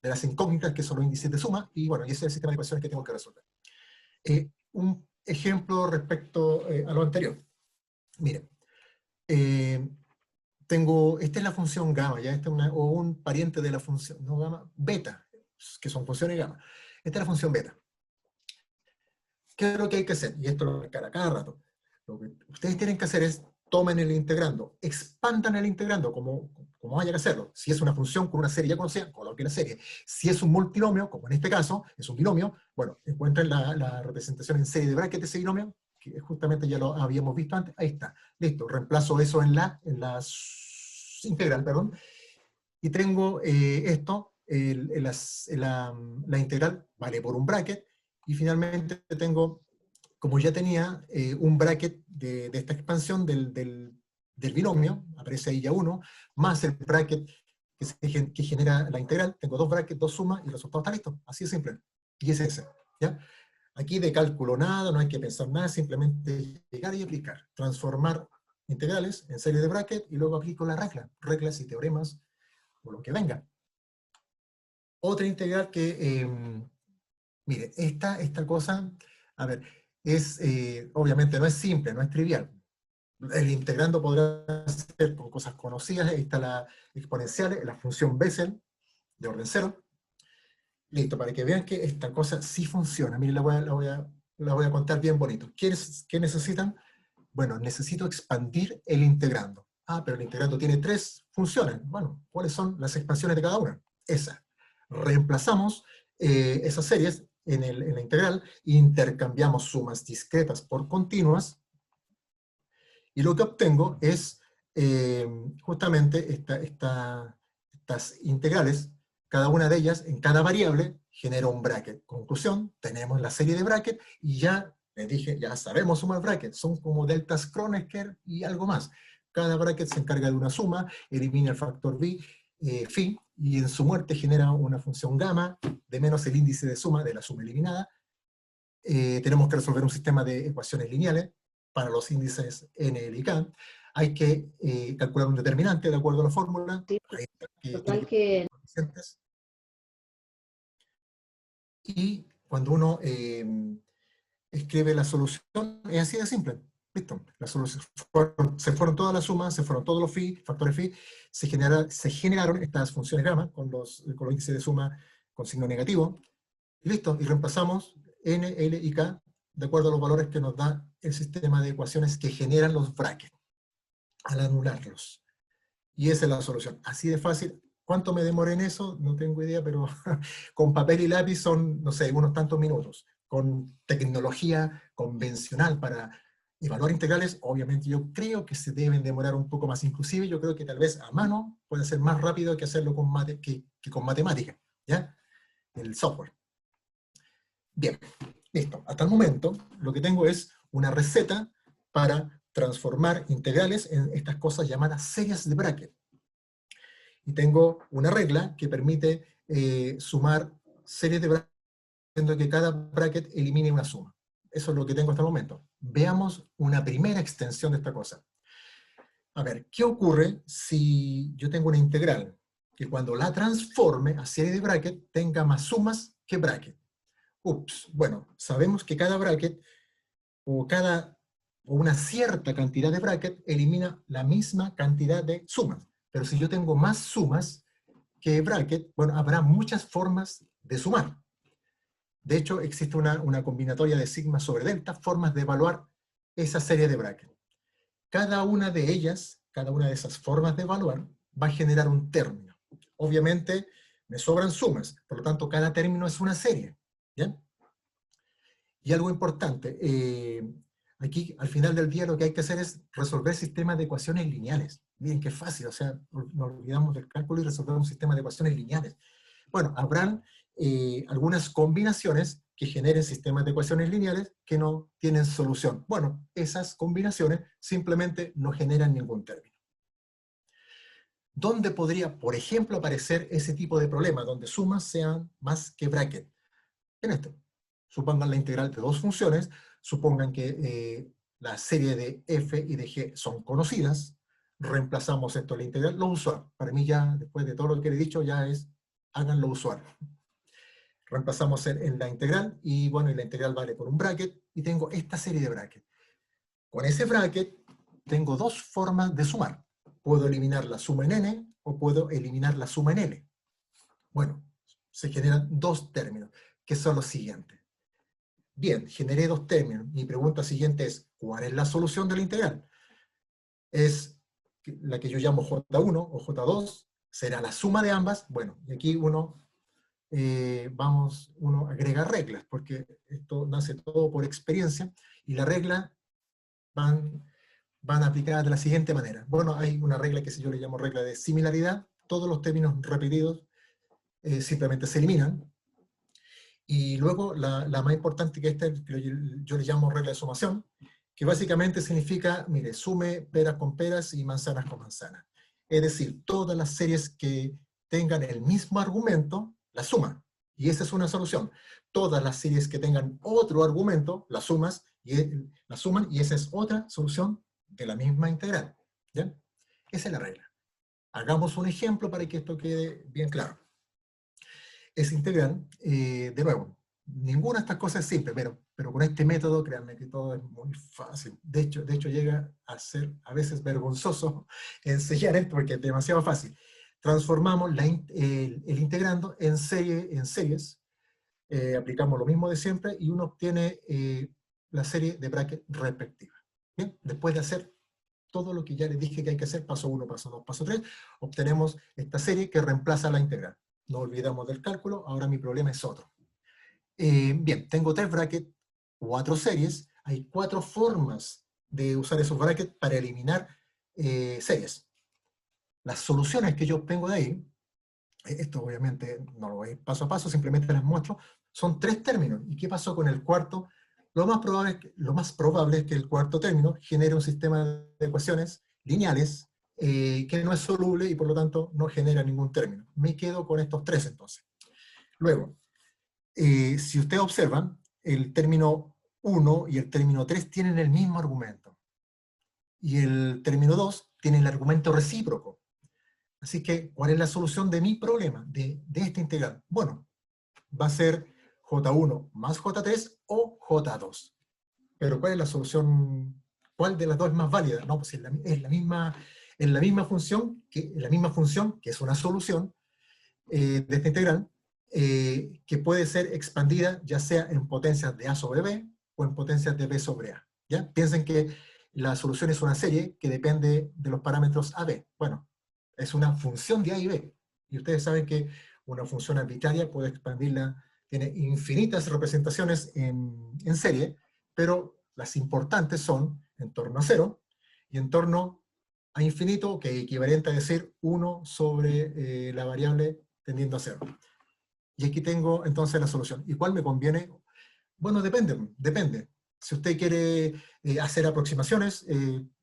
de las incógnitas, que son los índices de suma, y bueno, y ese es el sistema de ecuaciones que tengo que resolver. Un ejemplo respecto a lo anterior. Miren, esta es la función gamma, ¿ya? O un pariente de la función, no gamma, beta, que son funciones gamma. Esta es la función beta. ¿Qué es lo que hay que hacer? Y esto lo voy a explicar a cada rato. Lo que ustedes tienen que hacer es tomen el integrando, expandan el integrando, como haya que hacerlo. Si es una función con una serie ya conocida, coloque la serie. Si es un multinomio, como en este caso, es un binomio, bueno, encuentren la representación en serie de bracket de ese binomio, que justamente ya lo habíamos visto antes. Ahí está, listo, reemplazo eso en la integral, perdón, y tengo esto, la integral vale por un bracket, y finalmente tengo, como ya tenía un bracket de esta expansión del binomio, aparece ahí ya uno, más el bracket que genera la integral, tengo dos brackets, dos sumas, y el resultado está listo, así de simple, y es ese, ¿ya? Aquí de cálculo nada, no hay que pensar nada, simplemente llegar y aplicar, transformar integrales en serie de bracket, y luego aplico la regla, reglas y teoremas, o lo que venga. Otra integral que, mire, esta cosa, a ver, obviamente no es simple, no es trivial. El integrando podrá ser con cosas conocidas, ahí está la exponencial, la función Bessel, de orden cero. Listo, para que vean que esta cosa sí funciona. Miren, la voy a contar bien bonito. ¿Qué necesitan? Bueno, necesito expandir el integrando. Ah, pero el integrando tiene tres funciones. Bueno, ¿cuáles son las expansiones de cada una? Esa. Reemplazamos esas series en la integral, intercambiamos sumas discretas por continuas, y lo que obtengo es justamente estas integrales, cada una de ellas, en cada variable, genera un bracket. Conclusión, tenemos la serie de bracket, y ya les dije, ya sabemos sumar brackets, son como deltas Kronecker y algo más. Cada bracket se encarga de una suma, elimina el factor phi, y en su muerte genera una función gamma, de menos el índice de suma de la suma eliminada. Tenemos que resolver un sistema de ecuaciones lineales para los índices n, l y k. Hay que calcular un determinante de acuerdo a la fórmula. Sí, Ahí está, que tiene total que ver que con coeficientes. Y cuando uno escribe la solución, es así de simple. Listo. La solución, se fueron todas las sumas, se fueron todos los factores phi, se generaron estas funciones gamma con los índices de suma con signo negativo. Y listo, y reemplazamos n, l y k de acuerdo a los valores que nos da el sistema de ecuaciones que generan los brackets, al anularlos. Y esa es la solución. Así de fácil. ¿Cuánto me demoré en eso? No tengo idea, pero con papel y lápiz son, no sé, unos tantos minutos. Con tecnología convencional para evaluar integrales, obviamente yo creo que se deben demorar un poco más. Inclusive yo creo que tal vez a mano puede ser más rápido que hacerlo que con matemática, ¿ya? El software. Bien, listo. Hasta el momento lo que tengo es una receta para transformar integrales en estas cosas llamadas series de bracket. Y tengo una regla que permite sumar series de bracket, haciendo que cada bracket elimine una suma. Eso es lo que tengo hasta el momento. Veamos una primera extensión de esta cosa. A ver, ¿qué ocurre si yo tengo una integral que cuando la transforme a serie de bracket tenga más sumas que bracket? Ups, bueno, sabemos que cada bracket o una cierta cantidad de bracket elimina la misma cantidad de sumas. Pero si yo tengo más sumas que bracket, bueno, habrá muchas formas de sumar. De hecho, existe una combinatoria de sigma sobre delta, formas de evaluar esa serie de bracket. Cada una de ellas, cada una de esas formas de evaluar, va a generar un término. Obviamente, me sobran sumas, por lo tanto, cada término es una serie. ¿Bien? Y algo importante, aquí al final del día lo que hay que hacer es resolver sistemas de ecuaciones lineales. Miren qué fácil, o sea, nos olvidamos del cálculo y resolver un sistema de ecuaciones lineales. Bueno, habrán algunas combinaciones que generen sistemas de ecuaciones lineales que no tienen solución. Bueno, esas combinaciones simplemente no generan ningún término. ¿Dónde podría, por ejemplo, aparecer ese tipo de problema, donde sumas sean más que bracket? En esto. Supongan la integral de dos funciones, supongan que la serie de f y de g son conocidas, reemplazamos esto en la integral, lo usual. Para mí ya, después de todo lo que le he dicho, ya es, hagan lo usual. Reemplazamos en la integral, y bueno, y la integral vale por un bracket, y tengo esta serie de brackets. Con ese bracket, tengo dos formas de sumar. Puedo eliminar la suma en n, o puedo eliminar la suma en l. Bueno, se generan dos términos, que son los siguientes. Bien, generé dos términos. Mi pregunta siguiente es, ¿cuál es la solución de la integral? es la que yo llamo J1 o J2, será la suma de ambas. Bueno, y aquí uno agrega reglas, porque esto nace todo por experiencia, y la regla van aplicadas de la siguiente manera. Bueno, hay una regla que yo le llamo regla de similaridad. Todos los términos repetidos simplemente se eliminan. Y luego la más importante, que esta, que yo le llamo regla de sumación, que básicamente significa, mire, sume peras con peras y manzanas con manzanas. Es decir, todas las series que tengan el mismo argumento, la suma. Y esa es una solución. Todas las series que tengan otro argumento, las sumas, la suman, y esa es otra solución de la misma integral. ¿Ya? Esa es la regla. Hagamos un ejemplo para que esto quede bien claro. Esa integral, de nuevo, ninguna de estas cosas es simple, pero con este método, créanme que todo es muy fácil. De hecho llega a ser a veces vergonzoso enseñar esto porque es demasiado fácil. Transformamos el integrando en series, aplicamos lo mismo de siempre y uno obtiene la serie de bracket respectiva. ¿Bien? Después de hacer todo lo que ya les dije que hay que hacer, paso 1, paso 2, paso 3, obtenemos esta serie que reemplaza la integral. No olvidamos del cálculo, ahora mi problema es otro. Bien, tengo 3 brackets, 4 series, hay 4 formas de usar esos brackets para eliminar series. Las soluciones que yo obtengo de ahí, esto obviamente no lo voy paso a paso, simplemente les muestro, son 3 términos. ¿Y qué pasó con el cuarto? Lo más probable es que el cuarto término genere un sistema de ecuaciones lineales que no es soluble y por lo tanto no genera ningún término. Me quedo con estos 3 entonces. Luego, si ustedes observan, el término 1 y el término 3 tienen el mismo argumento. Y el término 2 tiene el argumento recíproco. Así que, ¿cuál es la solución de mi problema, de esta integral? Bueno, va a ser J1 más J3 o J2. Pero ¿cuál es la solución? ¿Cuál de las dos es más válida? No, pues es la misma función, que es una solución de esta integral, que puede ser expandida ya sea en potencias de A sobre B o en potencias de B sobre A. ¿Ya? Piensen que la solución es una serie que depende de los parámetros AB. Bueno, es una función de A y B. Y ustedes saben que una función arbitraria puede expandirla, tiene infinitas representaciones en serie, pero las importantes son en torno a 0 y en torno a infinito, que es equivalente a decir 1 sobre la variable tendiendo a 0. Y aquí tengo entonces la solución. ¿Y cuál me conviene? Bueno, depende. Si usted quiere hacer aproximaciones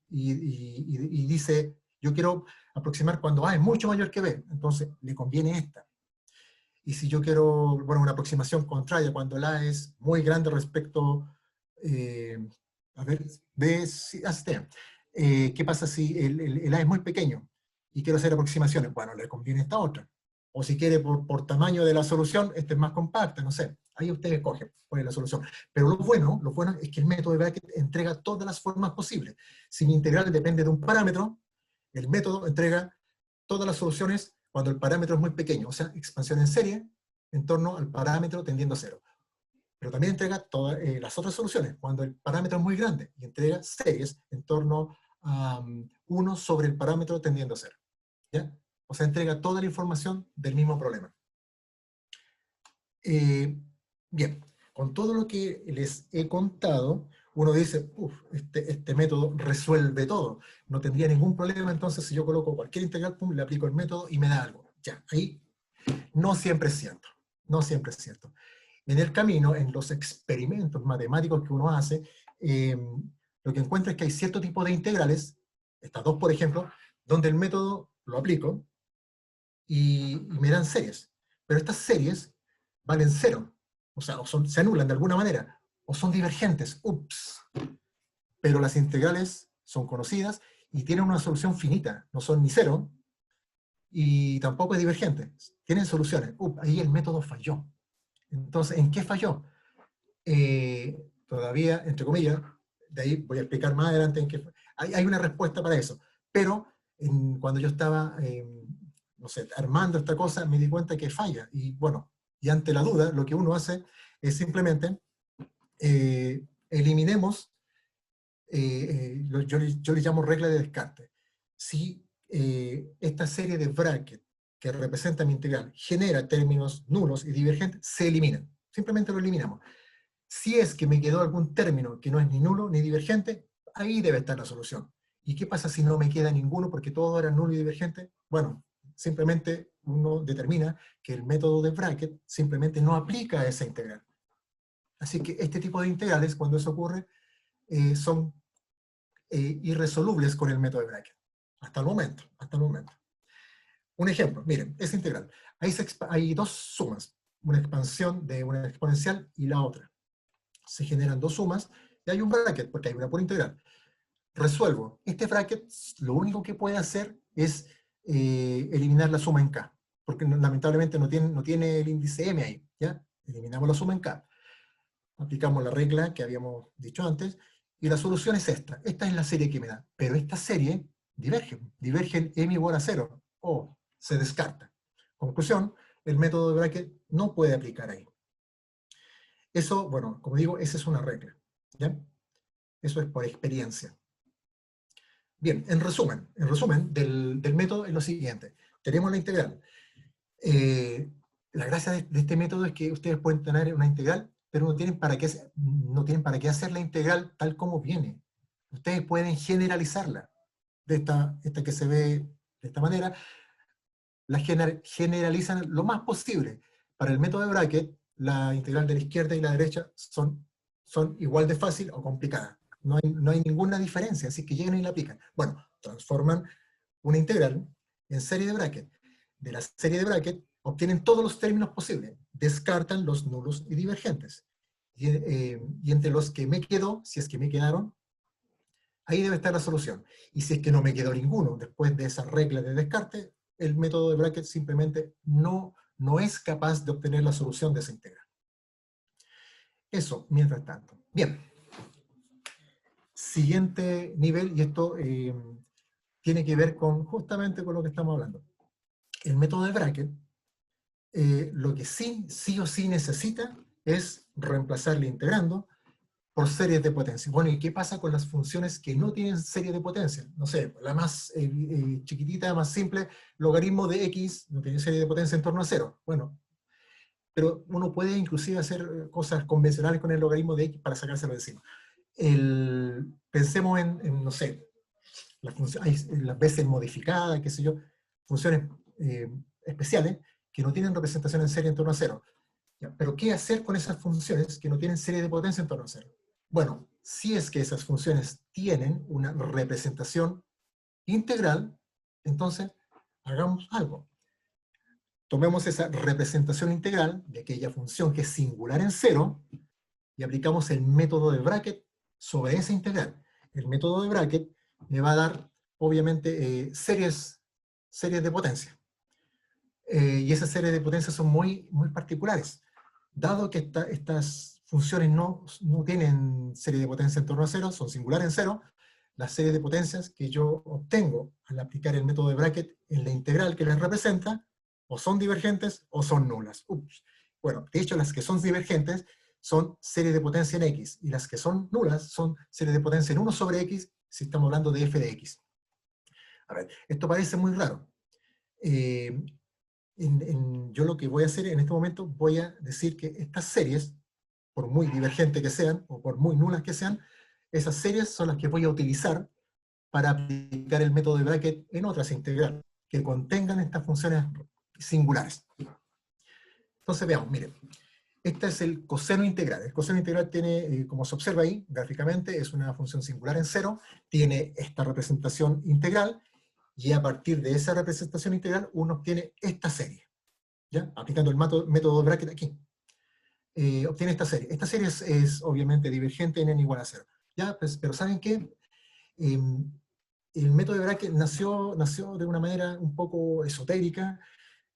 y dice, yo quiero aproximar cuando A es mucho mayor que B, entonces le conviene esta. Y si yo quiero, bueno, una aproximación contraria, cuando el A es muy grande respecto, a ver, B, ¿qué pasa si el A es muy pequeño y quiero hacer aproximaciones? Bueno, le conviene esta otra. O si quiere por tamaño de la solución, esta es más compacta, no sé. Ahí usted escoge cuál es la solución. Pero lo bueno es que el método de bracket entrega todas las formas posibles. Si mi integral depende de un parámetro, el método entrega todas las soluciones cuando el parámetro es muy pequeño, o sea, expansión en serie en torno al parámetro tendiendo a 0. Pero también entrega todas las otras soluciones cuando el parámetro es muy grande y entrega series en torno a 1 sobre el parámetro tendiendo a 0. ¿Ya? O sea, entrega toda la información del mismo problema. Bien, con todo lo que les he contado, uno dice, este método resuelve todo. No tendría ningún problema, entonces, si yo coloco cualquier integral, pum, le aplico el método y me da algo. Ya, ahí no siempre es cierto. No siempre es cierto. En el camino, en los experimentos matemáticos que uno hace, lo que encuentro es que hay cierto tipo de integrales, estas dos, por ejemplo, donde el método lo aplico y me dan series. Pero estas series valen 0. O sea, se anulan de alguna manera, o son divergentes. Ups. Pero las integrales son conocidas y tienen una solución finita. No son ni 0, y tampoco es divergente. Tienen soluciones. Ahí el método falló. Entonces, ¿en qué falló? Todavía, entre comillas, de ahí voy a explicar más adelante en qué hay una respuesta para eso. Pero cuando yo estaba, no sé, armando esta cosa, me di cuenta que falla. Y bueno, y ante la duda, lo que uno hace es simplemente eliminemos yo le llamo regla de descarte. Si esta serie de brackets que representa mi integral genera términos nulos y divergentes, se eliminan. Simplemente lo eliminamos. Si es que me quedó algún término que no es ni nulo ni divergente, ahí debe estar la solución. ¿Y qué pasa si no me queda ninguno porque todo era nulo y divergente? Bueno, simplemente uno determina que el método de bracket simplemente no aplica a esa integral. Así que este tipo de integrales, cuando eso ocurre, son irresolubles con el método de bracket. Hasta el momento, hasta el momento. Un ejemplo, miren, esa integral. Hay dos sumas, una expansión de una exponencial y la otra. Se generan dos sumas y hay un bracket, porque hay una pura integral. Resuelvo. Este bracket, lo único que puede hacer es eliminar la suma en K, porque lamentablemente no tiene el índice M ahí, ¿ya? Eliminamos la suma en K. Aplicamos la regla que habíamos dicho antes, y la solución es esta. Esta es la serie que me da, pero esta serie diverge en M igual a 0, o se descarta. Conclusión, el método de bracket no puede aplicar ahí. Eso, bueno, como digo, esa es una regla, ¿ya? Eso es por experiencia. Bien, en resumen del método es lo siguiente. Tenemos la integral. La gracia de este método es que ustedes pueden tener una integral, pero no tienen para qué hacer la integral tal como viene. Ustedes pueden generalizarla. Esta que se ve de esta manera, la generalizan lo más posible. Para el método de bracket, la integral de la izquierda y la derecha son igual de fácil o complicada. No hay ninguna diferencia, así que llegan y la aplican. Bueno, transforman una integral en serie de bracket. De la serie de bracket obtienen todos los términos posibles, descartan los nulos y divergentes. Y entre los que me quedó, si es que me quedaron, ahí debe estar la solución. Y si es que no me quedó ninguno después de esa regla de descarte, el método de bracket simplemente no es capaz de obtener la solución de esa integral. Eso, mientras tanto. Bien. Siguiente nivel, y esto tiene que ver justamente con lo que estamos hablando. El método de bracket, lo que sí o sí necesita es reemplazarle integrando por series de potencia. Bueno, ¿y qué pasa con las funciones que no tienen serie de potencia? No sé, la más chiquitita, más simple, logaritmo de x, no tiene serie de potencia en torno a 0. Bueno, pero uno puede inclusive hacer cosas convencionales con el logaritmo de x para sacárselo de encima. Pensemos en, no sé, las veces modificadas, qué sé yo, funciones especiales que no tienen representación en serie en torno a 0. ¿Ya? Pero ¿qué hacer con esas funciones que no tienen serie de potencia en torno a 0? Bueno, si es que esas funciones tienen una representación integral, entonces hagamos algo. Tomemos esa representación integral de aquella función que es singular en 0 y aplicamos el método de bracket sobre esa integral. El método de bracket me va a dar, obviamente, series de potencia. Y esas series de potencia son muy particulares. Dado que estas funciones no tienen serie de potencia en torno a 0, son singulares en 0, las series de potencias que yo obtengo al aplicar el método de bracket en la integral que les representa, o son divergentes o son nulas. Ups. Bueno, de hecho las que son divergentes son series de potencia en x, y las que son nulas son series de potencia en 1 sobre x, si estamos hablando de f de x. A ver, esto parece muy raro. Yo lo que voy a hacer en este momento, voy a decir que estas series, por muy divergentes que sean, o por muy nulas que sean, esas series son las que voy a utilizar para aplicar el método de bracket en otras integrales, que contengan estas funciones singulares. Entonces veamos, miren, este es el coseno integral. El coseno integral tiene, como se observa ahí, gráficamente, es una función singular en 0, tiene esta representación integral, y a partir de esa representación integral uno obtiene esta serie, ¿ya? Aplicando el método de bracket aquí. Obtiene esta serie. Esta serie es obviamente divergente en n igual a 0. ¿Ya? Pues, pero ¿saben qué? El método de bracket nació de una manera un poco esotérica,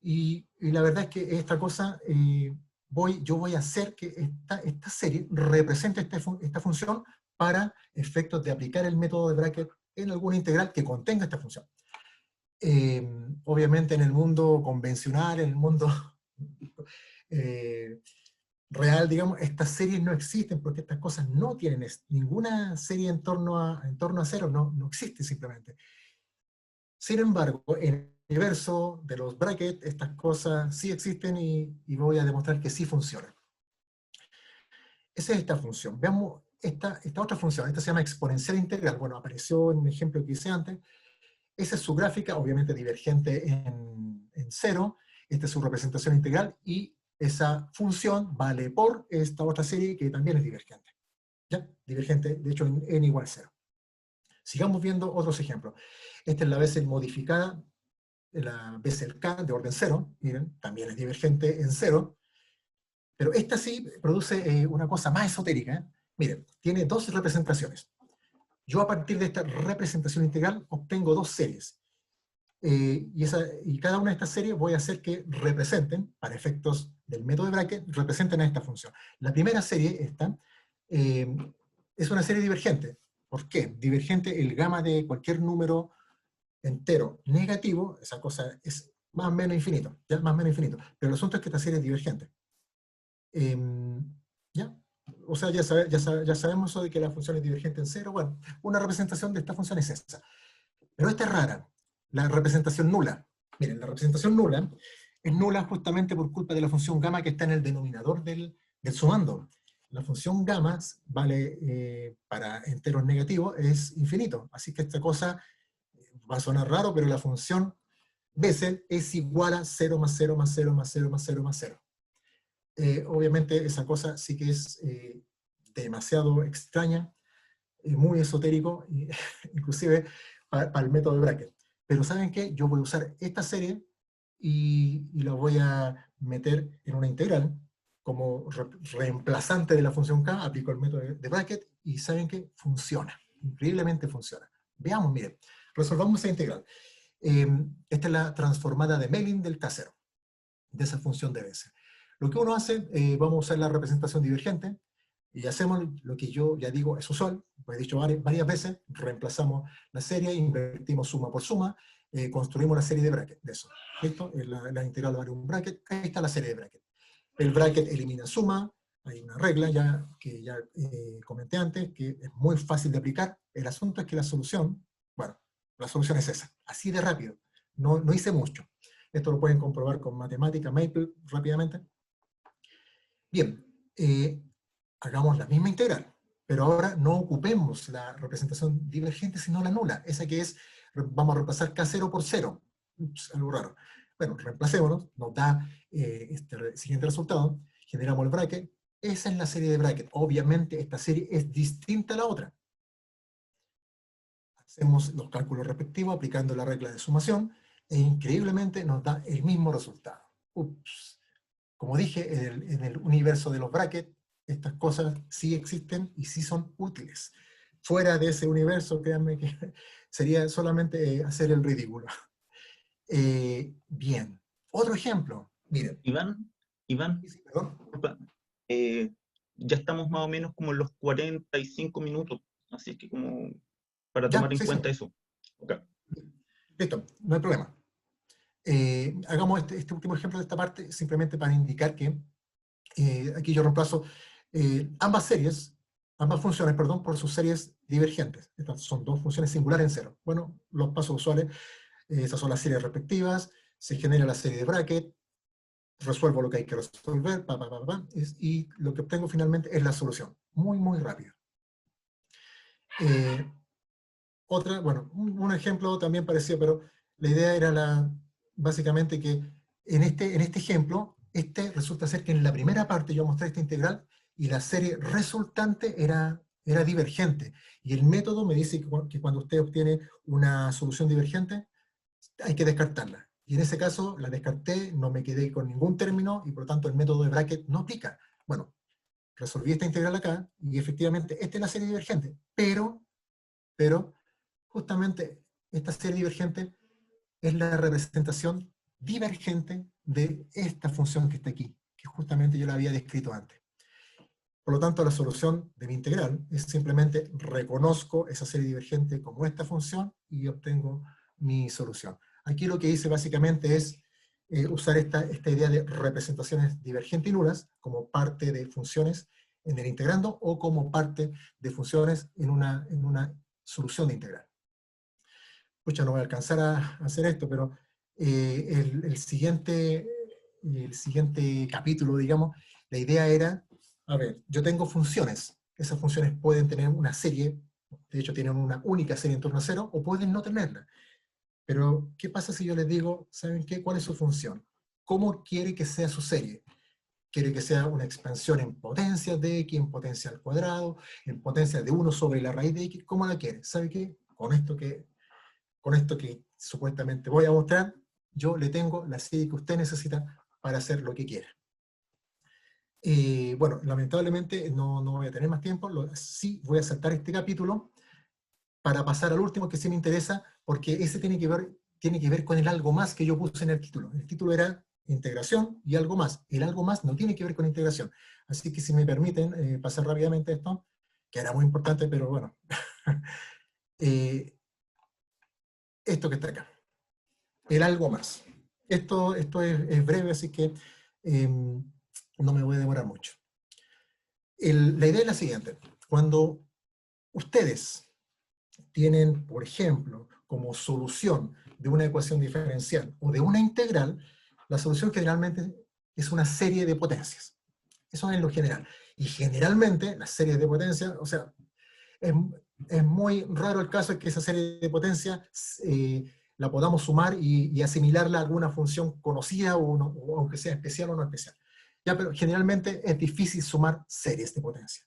y la verdad es que esta cosa, yo voy a hacer que esta serie represente esta función para efectos de aplicar el método de bracket en alguna integral que contenga esta función. Obviamente en el mundo convencional, en el mundo real, digamos, estas series no existen porque estas cosas no tienen ninguna serie en torno a cero, no existe simplemente. Sin embargo, en el universo de los brackets, estas cosas sí existen y voy a demostrar que sí funcionan. Esa es esta función. Veamos esta otra función. Esta se llama exponencial integral. Bueno, apareció en el ejemplo que hice antes. Esa es su gráfica, obviamente divergente en cero. Esta es su representación integral y esa función vale por esta otra serie que también es divergente. ¿Ya? Divergente, de hecho, en n igual a 0. Sigamos viendo otros ejemplos. Esta es la Bessel modificada, la Bessel K de orden 0. Miren, también es divergente en 0. Pero esta sí produce una cosa más esotérica. ¿Eh? Miren, tiene dos representaciones. Yo a partir de esta representación integral obtengo dos series. Y cada una de estas series voy a hacer que representen, para efectos del método de bracket, representen a esta función. La primera serie, esta, es una serie divergente. ¿Por qué? Divergente el gamma de cualquier número entero negativo, esa cosa es más o menos infinito, ya más o menos infinito. Pero el asunto es que esta serie es divergente. ¿Ya? O sea, ya sabemos eso de que la función es divergente en cero. Bueno, una representación de esta función es esa. Pero esta es rara, la representación nula. Miren, la representación nula es nula justamente por culpa de la función gamma que está en el denominador del sumando. La función gamma vale para enteros negativos es infinito. Así que esta cosa va a sonar raro, pero la función Bessel es igual a 0 más 0 más 0 más 0 más 0 más 0. Obviamente esa cosa sí que es demasiado extraña, muy esotérico, inclusive para el método de bracket. Pero ¿saben qué? Yo voy a usar esta serie y la voy a meter en una integral como reemplazante de la función k, aplico el método de bracket y ¿saben qué? Funciona, increíblemente funciona. Veamos, miren, resolvamos esa integral. Esta es la transformada de Mellin del K0, de esa función de Bessel. Lo que uno hace, vamos a usar la representación divergente, y hacemos lo que yo ya digo es usual, lo he dicho varias veces, reemplazamos la serie, invertimos suma por suma, construimos una serie de brackets de eso. ¿Listo? La integral vale un bracket, ahí está la serie de brackets. El bracket elimina suma, hay una regla que ya comenté antes, que es muy fácil de aplicar. El asunto es que la solución, bueno, la solución es esa, así de rápido. No hice mucho. Esto lo pueden comprobar con matemática, Maple, rápidamente. Bien, hagamos la misma integral, pero ahora no ocupemos la representación divergente, sino la nula, esa que es, vamos a reemplazar K0 por 0. Ups, algo raro. Bueno, reemplacémonos, nos da este siguiente resultado, generamos el bracket, esa es la serie de bracket. Obviamente esta serie es distinta a la otra. Hacemos los cálculos respectivos aplicando la regla de sumación, e increíblemente nos da el mismo resultado. Ups. Como dije, en el universo de los brackets, estas cosas sí existen y sí son útiles. Fuera de ese universo, créanme que sería solamente hacer el ridículo. Bien. Otro ejemplo. Miren. Iván, Sí, perdón. disculpa, ya estamos más o menos como en los 45 minutos, así que como para Ya, tomar en sí, sí. cuenta eso. Okay. Listo, no hay problema. Hagamos este último ejemplo de esta parte simplemente para indicar que aquí yo reemplazo ambas funciones, perdón, por sus series divergentes. Estas son dos funciones singulares en cero. Bueno, los pasos usuales, esas son las series respectivas, se genera la serie de bracket, resuelvo lo que hay que resolver, y lo que obtengo finalmente es la solución. Muy, muy rápido. Bueno, un ejemplo también parecía, pero la idea era básicamente que en este ejemplo, resulta ser que en la primera parte yo mostré esta integral y la serie resultante era divergente. Y el método me dice que cuando usted obtiene una solución divergente, hay que descartarla. Y en ese caso la descarté, no me quedé con ningún término y por lo tanto el método de bracket no aplica. Bueno, resolví esta integral acá y efectivamente esta es la serie divergente, pero justamente esta serie divergente es la representación divergente de esta función que está aquí, que justamente yo la había descrito antes. Por lo tanto, la solución de mi integral es simplemente reconozco esa serie divergente como esta función y obtengo mi solución. Aquí lo que hice básicamente es usar esta idea de representaciones divergentes y nulas como parte de funciones en el integrando o como parte de funciones en una solución de integral. Pucha, no voy a alcanzar a hacer esto, pero el siguiente capítulo, digamos, la idea era, a ver, yo tengo funciones. Esas funciones pueden tener una serie, de hecho tienen una única serie en torno a cero, o pueden no tenerla. Pero, ¿qué pasa si yo les digo, ¿saben qué? ¿Cuál es su función? ¿Cómo quiere que sea su serie? ¿Quiere que sea una expansión en potencia de x, en potencia al cuadrado, en potencia de 1 sobre la raíz de x? ¿Cómo la quiere? ¿Sabe qué? Con esto que supuestamente voy a mostrar, yo le tengo la serie que usted necesita para hacer lo que quiera. Bueno, lamentablemente no voy a tener más tiempo, sí voy a saltar este capítulo para pasar al último que sí me interesa, porque ese tiene que ver con el algo más que yo puse en el título. El título era integración y algo más. El algo más no tiene que ver con integración. Así que si me permiten pasar rápidamente esto, que era muy importante, pero bueno. Esto que está acá. El algo más. Esto es breve, así que no me voy a demorar mucho. La idea es la siguiente. Cuando ustedes tienen, por ejemplo, como solución de una ecuación diferencial o de una integral, la solución generalmente es una serie de potencias. Eso es en lo general. Y generalmente, las series de potencias, o sea, es muy raro el caso de que esa serie de potencias la podamos sumar y asimilarla a alguna función conocida, o aunque sea especial o no especial. Ya, pero generalmente es difícil sumar series de potencia.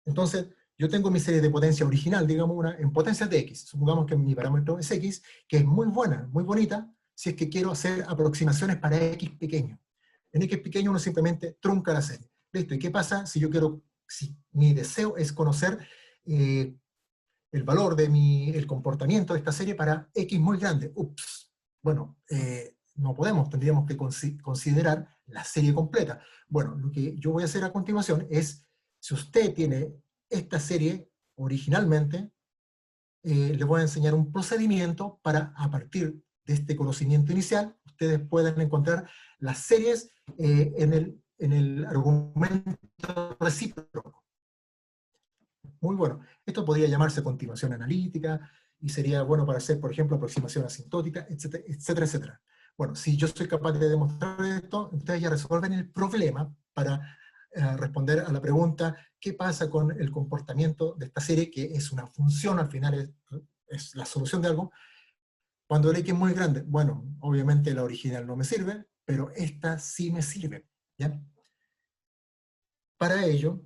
Entonces, yo tengo mi serie de potencia original, digamos, una en potencias de x. Supongamos que mi parámetro es x, que es muy buena, muy bonita, si es que quiero hacer aproximaciones para x pequeño. En x pequeño uno simplemente trunca la serie. Listo, ¿y qué pasa si si mi deseo es conocer el valor de el comportamiento de esta serie para x muy grande? Ups, bueno, no podemos, tendríamos que considerar la serie completa. Bueno, lo que yo voy a hacer a continuación es, si usted tiene esta serie originalmente, le voy a enseñar un procedimiento para, a partir de este conocimiento inicial, ustedes puedan encontrar las series en el argumento recíproco. Muy bueno. Esto podría llamarse continuación analítica, y sería bueno para hacer, por ejemplo, aproximación asintótica, etcétera, etcétera, etcétera. Bueno, si yo soy capaz de demostrar esto, ustedes ya resuelven el problema para responder a la pregunta, ¿qué pasa con el comportamiento de esta serie, que es una función, al final es la solución de algo, cuando el x es muy grande? Bueno, obviamente la original no me sirve, pero esta sí me sirve, ¿ya? Para ello,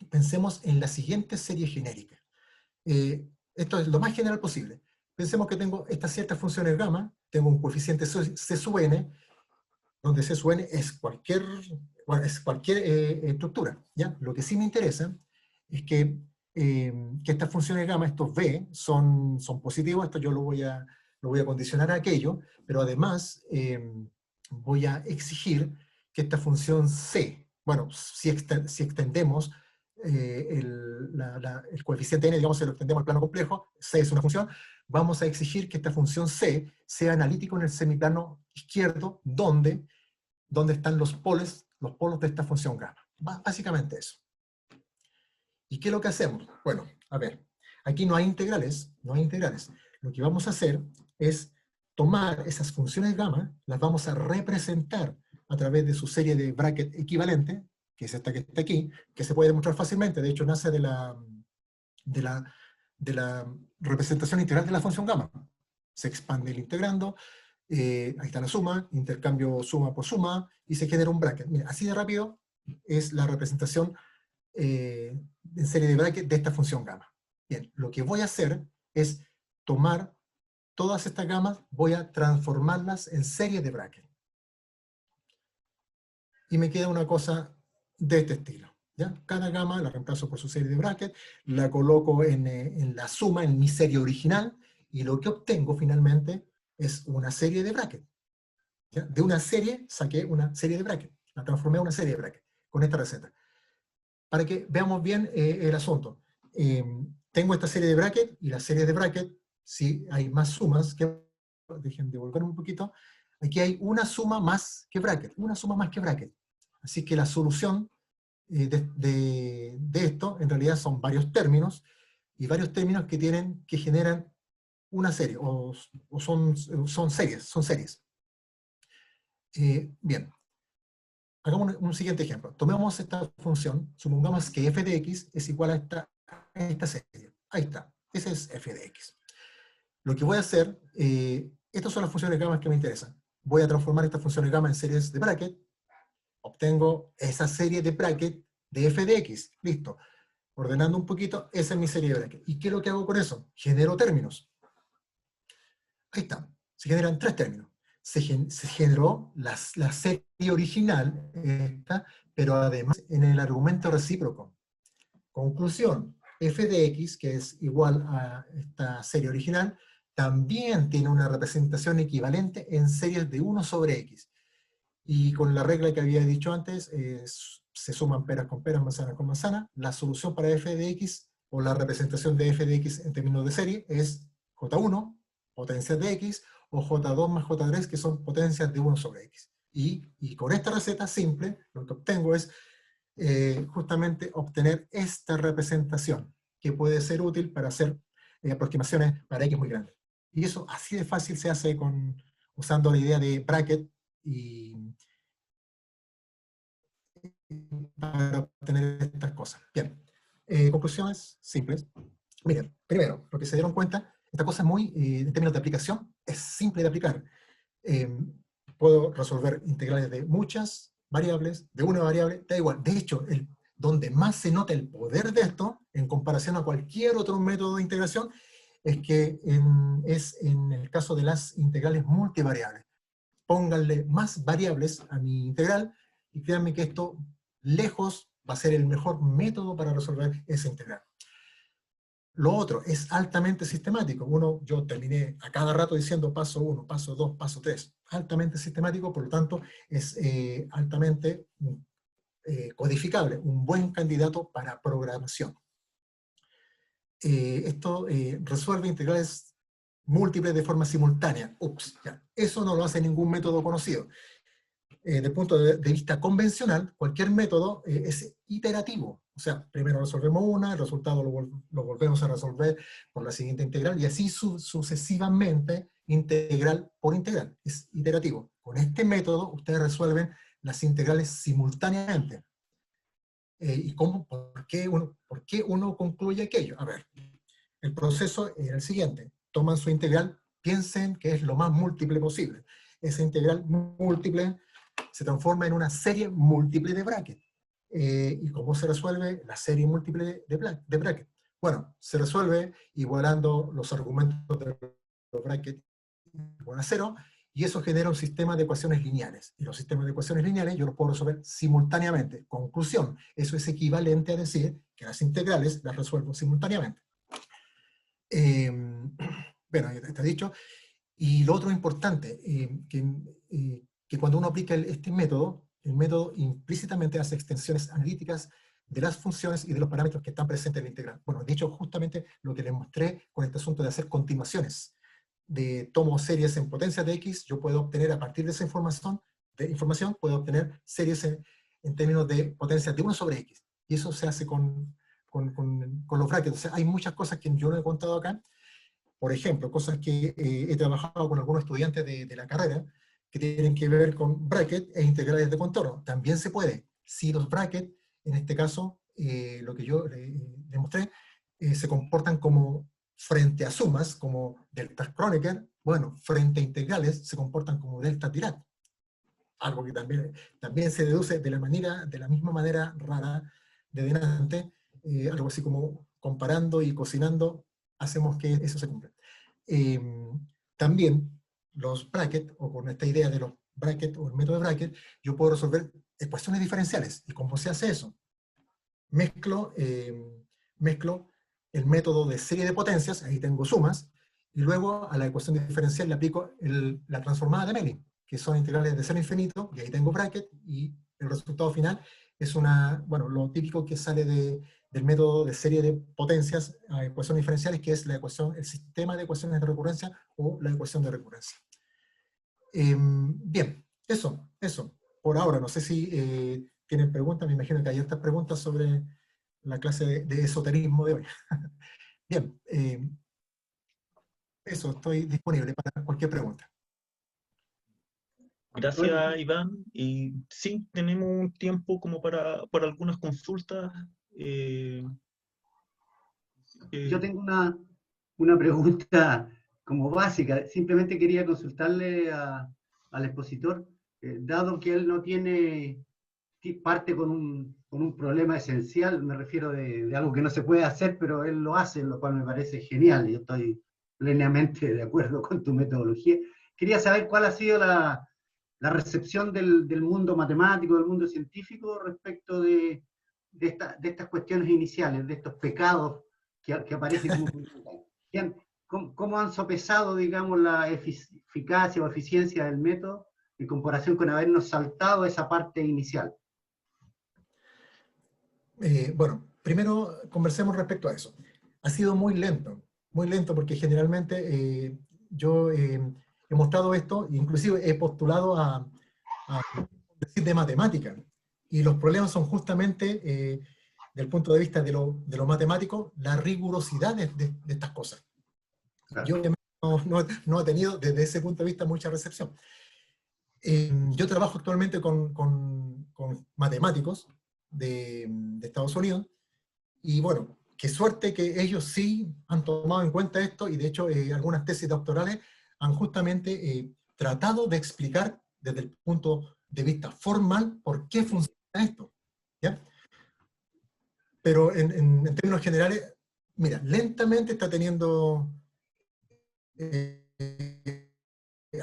pensemos en la siguiente serie genérica. Esto es lo más general posible. Pensemos que tengo estas ciertas funciones gamma, tengo un coeficiente C sub n, donde C sub n es cualquier estructura, ¿ya? Lo que sí me interesa es que estas funciones gamma, estos V, son positivos. Esto yo lo voy a condicionar a aquello, pero además voy a exigir que esta función C, bueno, si extendemos el coeficiente n, digamos, si lo extendemos al plano complejo, C es una función, vamos a exigir que esta función C sea analítico en el semiplano izquierdo, donde están los polos de esta función gamma. Básicamente eso. ¿Y qué es lo que hacemos? Bueno, a ver, aquí no hay integrales, Lo que vamos a hacer es tomar esas funciones gamma, las vamos a representar a través de su serie de bracket equivalente, que es esta que está aquí, que se puede demostrar fácilmente. De hecho, nace de la representación integral de la función gamma. Se expande el integrando, ahí está la suma, intercambio suma por suma, y se genera un bracket. Mira, así de rápido es la representación en serie de bracket de esta función gamma. Bien, lo que voy a hacer es tomar todas estas gamas, voy a transformarlas en serie de bracket. Y me queda una cosa de este estilo. ¿Ya? Cada gama la reemplazo por su serie de bracket, la coloco en la suma, en mi serie original, y lo que obtengo finalmente es una serie de bracket. ¿Ya? De una serie saqué una serie de bracket, la transformé a una serie de bracket con esta receta. Para que veamos bien el asunto. Tengo esta serie de bracket, y la serie de bracket, si hay más sumas, dejen de volver un poquito, Aquí hay una suma más que bracket, una suma más que bracket. Así que la solución de esto, en realidad son varios términos, y varios términos que generan una serie, o son series. Bien, hagamos un siguiente ejemplo. Tomemos esta función, supongamos que f de x es igual a esta serie. Ahí está, ese es f de x. Lo que voy a hacer, estas son las funciones de gamma que me interesan. Voy a transformar esta función de gamma en series de bracket, obtengo esa serie de bracket de f de x, listo. Ordenando un poquito, esa es mi serie de bracket. ¿Y qué es lo que hago con eso? Genero términos. Ahí está, se generan 3 términos. Se generó la serie original, esta, pero además en el argumento recíproco. Conclusión, f de x, que es igual a esta serie original, también tiene una representación equivalente en series de 1 sobre x. Y con la regla que había dicho antes, se suman peras con peras, manzana con manzana. La solución para f de x, o la representación de f de x en términos de serie, es j1, potencias de x, o j2 más j3, que son potencias de 1 sobre x. Y con esta receta simple, lo que obtengo es justamente obtener esta representación, que puede ser útil para hacer aproximaciones para x muy grandes. Y eso así de fácil se hace usando la idea de bracket y para obtener estas cosas. Bien, conclusiones simples. Miren, primero, lo que se dieron cuenta, esta cosa es muy, en términos de aplicación, es simple de aplicar. Puedo resolver integrales de muchas variables, de una variable, da igual. De hecho, donde más se nota el poder de esto, en comparación a cualquier otro método de integración, es que es en el caso de las integrales multivariables. Pónganle más variables a mi integral, y créanme que esto, lejos, va a ser el mejor método para resolver esa integral. Lo otro es altamente sistemático. Yo terminé a cada rato diciendo paso 1, paso 2, paso 3. Altamente sistemático, por lo tanto, es altamente codificable, un buen candidato para programación. Esto resuelve integrales múltiples de forma simultánea. Ups, ya. Eso no lo hace ningún método conocido. Desde el punto de vista convencional, cualquier método es iterativo. O sea, primero resolvemos una, el resultado lo volvemos a resolver por la siguiente integral, y así sucesivamente, integral por integral. Es iterativo. Con este método, ustedes resuelven las integrales simultáneamente. ¿Y por qué uno concluye aquello? A ver, el proceso es el siguiente. Toman su integral, piensen que es lo más múltiple posible. Esa integral múltiple se transforma en una serie múltiple de bracket. ¿Y cómo se resuelve la serie múltiple de bracket? Bueno, se resuelve igualando los argumentos de los brackets igual a 0, y eso genera un sistema de ecuaciones lineales. Y los sistemas de ecuaciones lineales yo los puedo resolver simultáneamente. Conclusión, eso es equivalente a decir que las integrales las resuelvo simultáneamente. Bueno, está dicho. Y lo otro importante, que cuando uno aplica este método, el método implícitamente hace extensiones analíticas de las funciones y de los parámetros que están presentes en la integral. Bueno, de hecho, justamente lo que les mostré con este asunto de hacer continuaciones, tomo series en potencias de x, yo puedo obtener a partir de esa información puedo obtener series en términos de potencias de 1 sobre x. Y eso se hace con los brackets. O sea, hay muchas cosas que yo no he contado acá. Por ejemplo, cosas que he trabajado con algunos estudiantes de la carrera, que tienen que ver con bracket e integrales de contorno. También se puede. Si los brackets, en este caso, lo que yo les mostré, se comportan como frente a sumas, como delta Kronecker, bueno, frente a integrales se comportan como delta Dirac. Algo que también se deduce de la misma manera rara de delante, algo así como comparando y cocinando, hacemos que eso se cumpla. También los brackets, o con esta idea de los brackets, o el método de bracket, yo puedo resolver ecuaciones diferenciales. ¿Y cómo se hace eso? Mezclo el método de serie de potencias, ahí tengo sumas, y luego a la ecuación diferencial le aplico la transformada de Melling, que son integrales de 0 a infinito, y ahí tengo bracket, y el resultado final es lo típico que sale del método de serie de potencias a ecuaciones diferenciales, que es el sistema de ecuaciones de recurrencia o la ecuación de recurrencia. Bien, eso. Por ahora, no sé si tienen preguntas, me imagino que hay estas preguntas sobre la clase de esoterismo de hoy. Bien, eso, estoy disponible para cualquier pregunta. Gracias, Iván. Y sí, tenemos un tiempo como para algunas consultas. eh, Yo eh, tengo una pregunta como básica. Simplemente quería consultarle al expositor, dado que él no tiene, parte con un problema esencial, me refiero de algo que no se puede hacer, pero él lo hace, lo cual me parece genial. Yo estoy plenamente de acuerdo con tu metodología. Quería saber cuál ha sido la recepción del mundo matemático, del mundo científico respecto de estas cuestiones iniciales, de estos pecados que aparecen como fundamentales. ¿Cómo han sopesado, digamos, la eficacia o eficiencia del método en comparación con habernos saltado esa parte inicial? Bueno, primero conversemos respecto a eso. Ha sido muy lento porque generalmente yo he mostrado esto, inclusive he postulado a decir de matemática, y los problemas son justamente, del punto de vista de lo matemático, la rigurosidad de estas cosas. Claro. Yo obviamente no he tenido desde ese punto de vista mucha recepción. Yo trabajo actualmente con matemáticos de Estados Unidos, y bueno, qué suerte que ellos sí han tomado en cuenta esto, y de hecho algunas tesis doctorales han justamente tratado de explicar desde el punto de vista formal por qué funciona esto, ¿ya? Pero en términos generales, mira, lentamente está teniendo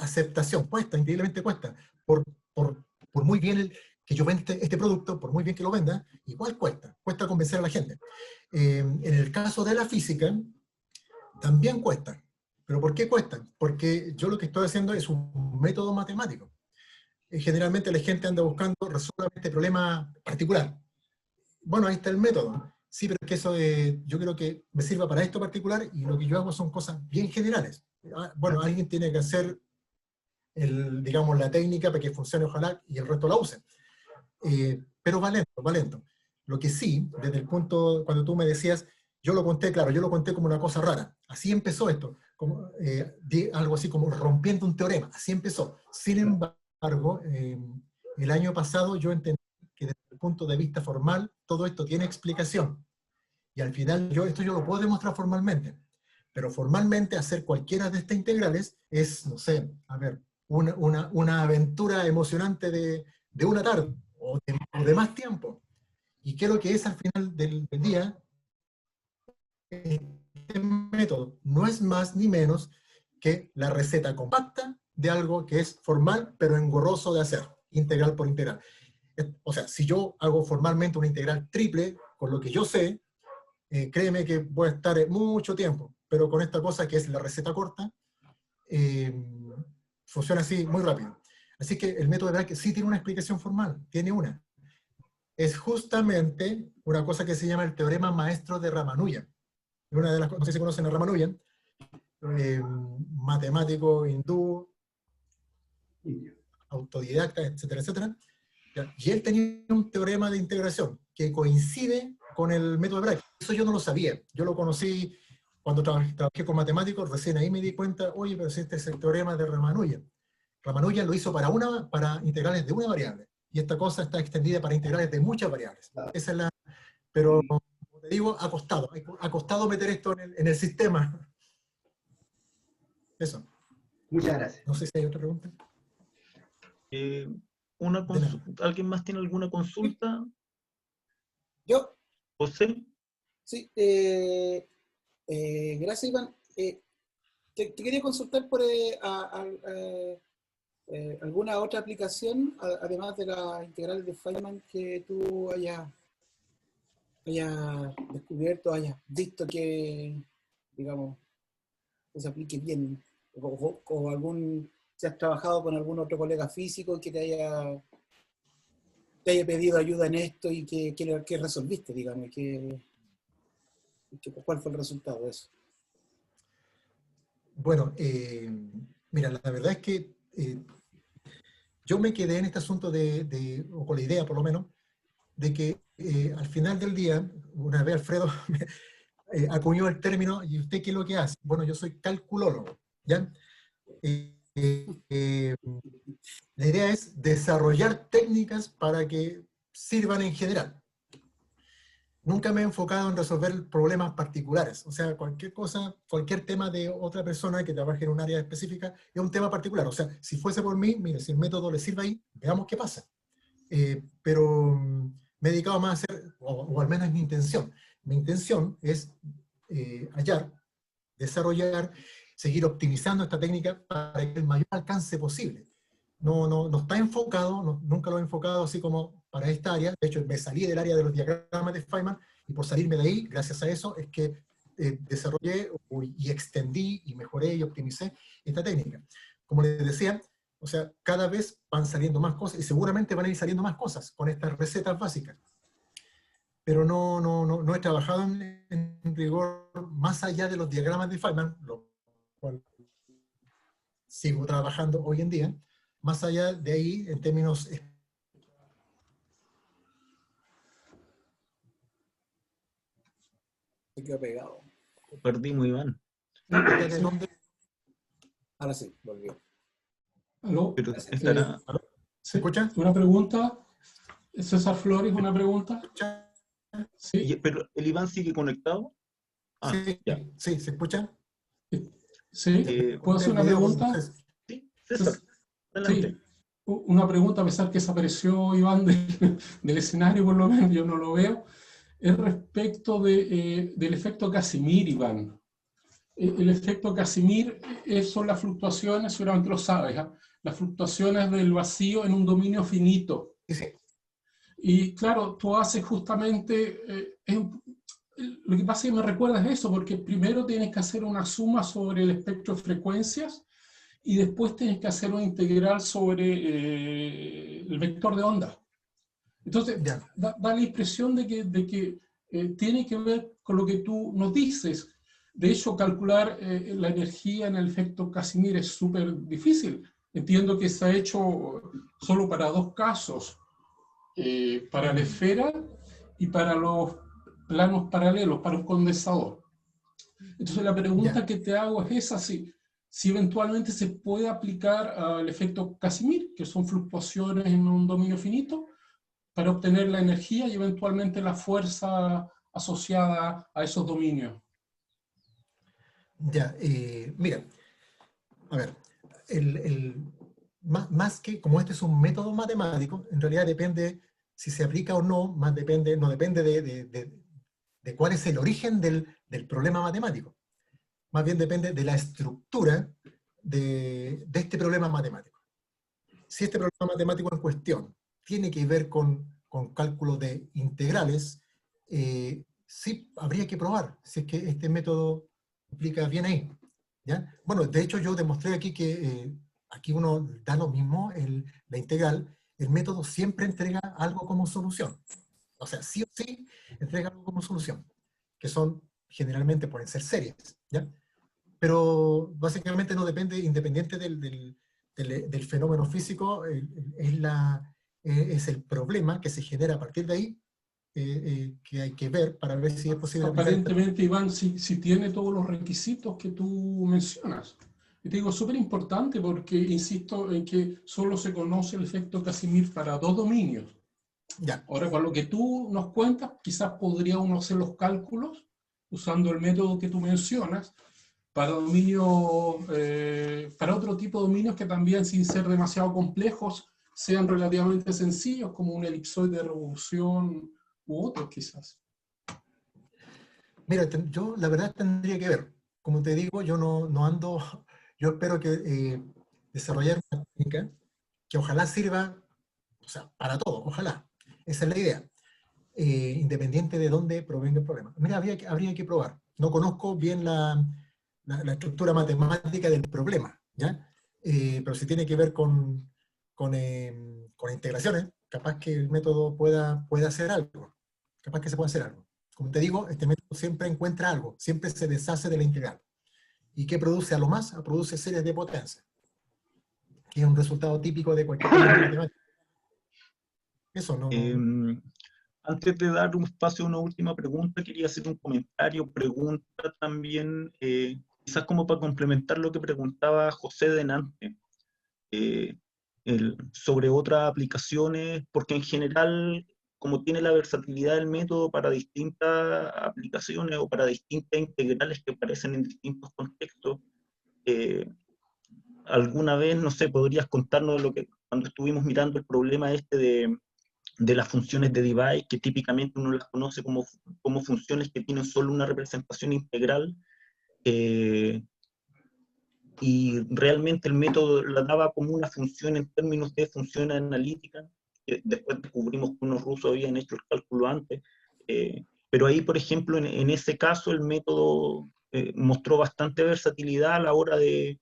aceptación, cuesta, increíblemente cuesta, por muy bien que yo venda este producto, por muy bien que lo venda, igual cuesta convencer a la gente. En el caso de la física, también cuesta. ¿Pero por qué cuesta? Porque yo lo que estoy haciendo es un método matemático. Generalmente la gente anda buscando resolver este problema particular. Bueno, ahí está el método. Sí, pero es que eso yo creo que me sirva para esto particular, y lo que yo hago son cosas bien generales. Bueno, alguien tiene que hacer digamos, la técnica para que funcione, ojalá, y el resto la use. Pero va lento, va lento. Lo que sí, desde el punto, cuando tú me decías, yo lo conté, claro, yo lo conté como una cosa rara. Así empezó esto, como, algo así como rompiendo un teorema, así empezó. Sin embargo, el año pasado yo entendí que desde el punto de vista formal, todo esto tiene explicación. Y al final, esto yo lo puedo demostrar formalmente. Pero formalmente hacer cualquiera de estas integrales es, no sé, a ver, una aventura emocionante de una tarde o de más tiempo. ¿Y qué es lo que es al final del día? Este método no es más ni menos que la receta compacta de algo que es formal, pero engorroso de hacer, integral por integral. O sea, si yo hago formalmente una integral triple, con lo que yo sé, créeme que voy a estar mucho tiempo, pero con esta cosa que es la receta corta, eh, funciona así muy rápido. Así que el método de Bragg sí tiene una explicación formal, tiene una. Es justamente una cosa que se llama el teorema maestro de Ramanujan. Una de las, no sé si conocen a Ramanujan, matemático hindú, autodidacta, etcétera, etcétera. Y él tenía un teorema de integración que coincide con el método de Bragg. Eso yo no lo sabía. Yo lo conocí cuando trabajé con matemáticos, recién ahí me di cuenta, oye, pero si este es el teorema de Ramanujan. Ramanujan lo hizo para integrales de una variable, y esta cosa está extendida para integrales de muchas variables. Esa es la, pero, como te digo, ha costado meter esto en el sistema. Eso. Muchas gracias. No sé si hay otra pregunta. ¿Alguien más tiene alguna consulta? Yo, José. sí, gracias, Iván. Te quería consultar por alguna otra aplicación, además de las integrales de Feynman, que tú hayas descubierto, hayas visto que, digamos, que se aplique bien, si has trabajado con algún otro colega físico que te haya pedido ayuda en esto y que resolviste, digamos, ¿cuál fue el resultado de eso? Bueno, mira, la verdad es que yo me quedé en este asunto o con la idea por lo menos, de que al final del día, una vez Alfredo acuñó el término, ¿y usted qué es lo que hace? Bueno, yo soy calculólogo, ¿ya? La idea es desarrollar técnicas para que sirvan en general. Nunca me he enfocado en resolver problemas particulares, o sea, cualquier cosa, cualquier tema de otra persona que trabaje en un área específica es un tema particular. O sea, si fuese por mí, mire, si el método le sirve ahí, veamos qué pasa. Pero me he dedicado más a hacer, o al menos es mi intención. Mi intención es hallar, desarrollar, seguir optimizando esta técnica para el mayor alcance posible. No está enfocado, nunca lo he enfocado así como para esta área. De hecho, me salí del área de los diagramas de Feynman, y por salirme de ahí, gracias a eso, es que desarrollé y extendí y mejoré y optimicé esta técnica. Como les decía, o sea, cada vez van saliendo más cosas, y seguramente van a ir saliendo más cosas con estas recetas básicas. Pero no he trabajado en rigor más allá de los diagramas de Feynman, lo cual sigo trabajando hoy en día, más allá de ahí en términos... Se quedó pegado. Perdimos, Iván. ¿De dónde? Ahora sí, volvió. ¿Aló? Pero estará... ¿Se escucha? Una pregunta. César Flores, una pregunta. Sí, Pero el Iván sigue conectado. Ah, Sí, ya. sí, ¿se escucha? sí. ¿Puedo hacer una El video, pregunta? entonces, Sí, César, adelante. Sí. Una pregunta, a pesar que desapareció Iván del escenario, por lo menos yo no lo veo, es respecto del efecto Casimir, Iván. El efecto Casimir son las fluctuaciones, seguramente lo sabes, ¿eh? Las fluctuaciones del vacío en un dominio finito. sí. Y claro, tú haces justamente, lo que pasa es que me recuerdas eso, porque primero tienes que hacer una suma sobre el espectro de frecuencias y después tienes que hacer una integral sobre el vector de onda. Entonces, Ya. da la impresión de que tiene que ver con lo que tú nos dices. De hecho, calcular la energía en el efecto Casimir es súper difícil. Entiendo que se ha hecho solo para dos casos, para la esfera y para los planos paralelos, para un condensador. Entonces la pregunta que te hago es esa, si eventualmente se puede aplicar al efecto Casimir, que son fluctuaciones en un dominio finito, para obtener la energía y eventualmente la fuerza asociada a esos dominios. Ya, mira, a ver, más que, como este es un método matemático, en realidad depende si se aplica o no, no depende de cuál es el origen del problema matemático. Más bien depende de la estructura de este problema matemático. Si este problema matemático en cuestión tiene que ver con cálculo de integrales, sí habría que probar si es que este método aplica bien ahí. ¿Ya? Bueno, de hecho yo demostré aquí que aquí uno da lo mismo, la integral, el método siempre entrega algo como solución. O sea, sí o sí entrega algo como solución, que son, generalmente pueden ser series, ¿ya? Pero básicamente no depende, independiente del fenómeno físico, es el problema que se genera a partir de ahí, que hay que ver para ver si es posible aplicar esta. Aparentemente, Iván, si tiene todos los requisitos que tú mencionas. Y te digo, súper importante porque insisto en que solo se conoce el efecto Casimir para dos dominios. Ya. Ahora, con lo que tú nos cuentas, quizás podría uno hacer los cálculos usando el método que tú mencionas para dominios, para otro tipo de dominios que también, sin ser demasiado complejos, sean relativamente sencillos, como un elipsoide de revolución u otros quizás. Mira, yo la verdad tendría que ver. Como te digo, yo no ando, yo espero que desarrollar una técnica que ojalá sirva, o sea, para todo, ojalá. Esa es la idea. Independiente de dónde provenga el problema. Mira, habría que probar. No conozco bien la estructura matemática del problema, ¿ya? Pero si tiene que ver con integraciones, capaz que el método pueda hacer algo. Capaz que se pueda hacer algo. Como te digo, este método siempre encuentra algo, siempre se deshace de la integral. ¿Y qué produce a lo más? Produce series de potencia. que es un resultado típico de cualquier matemática. Eso no... Antes de dar un espacio a una última pregunta, quería hacer un comentario, pregunta también, quizás como para complementar lo que preguntaba José delante, sobre otras aplicaciones, porque en general, como tiene la versatilidad del método para distintas aplicaciones o para distintas integrales que aparecen en distintos contextos, alguna vez, no sé, podrías contarnos lo que cuando estuvimos mirando el problema este de las funciones de Debye, que típicamente uno las conoce como funciones que tienen solo una representación integral, y realmente el método la daba como una función en términos de función analítica, que después descubrimos que unos rusos habían hecho el cálculo antes, pero ahí, por ejemplo, en ese caso el método mostró bastante versatilidad a la hora de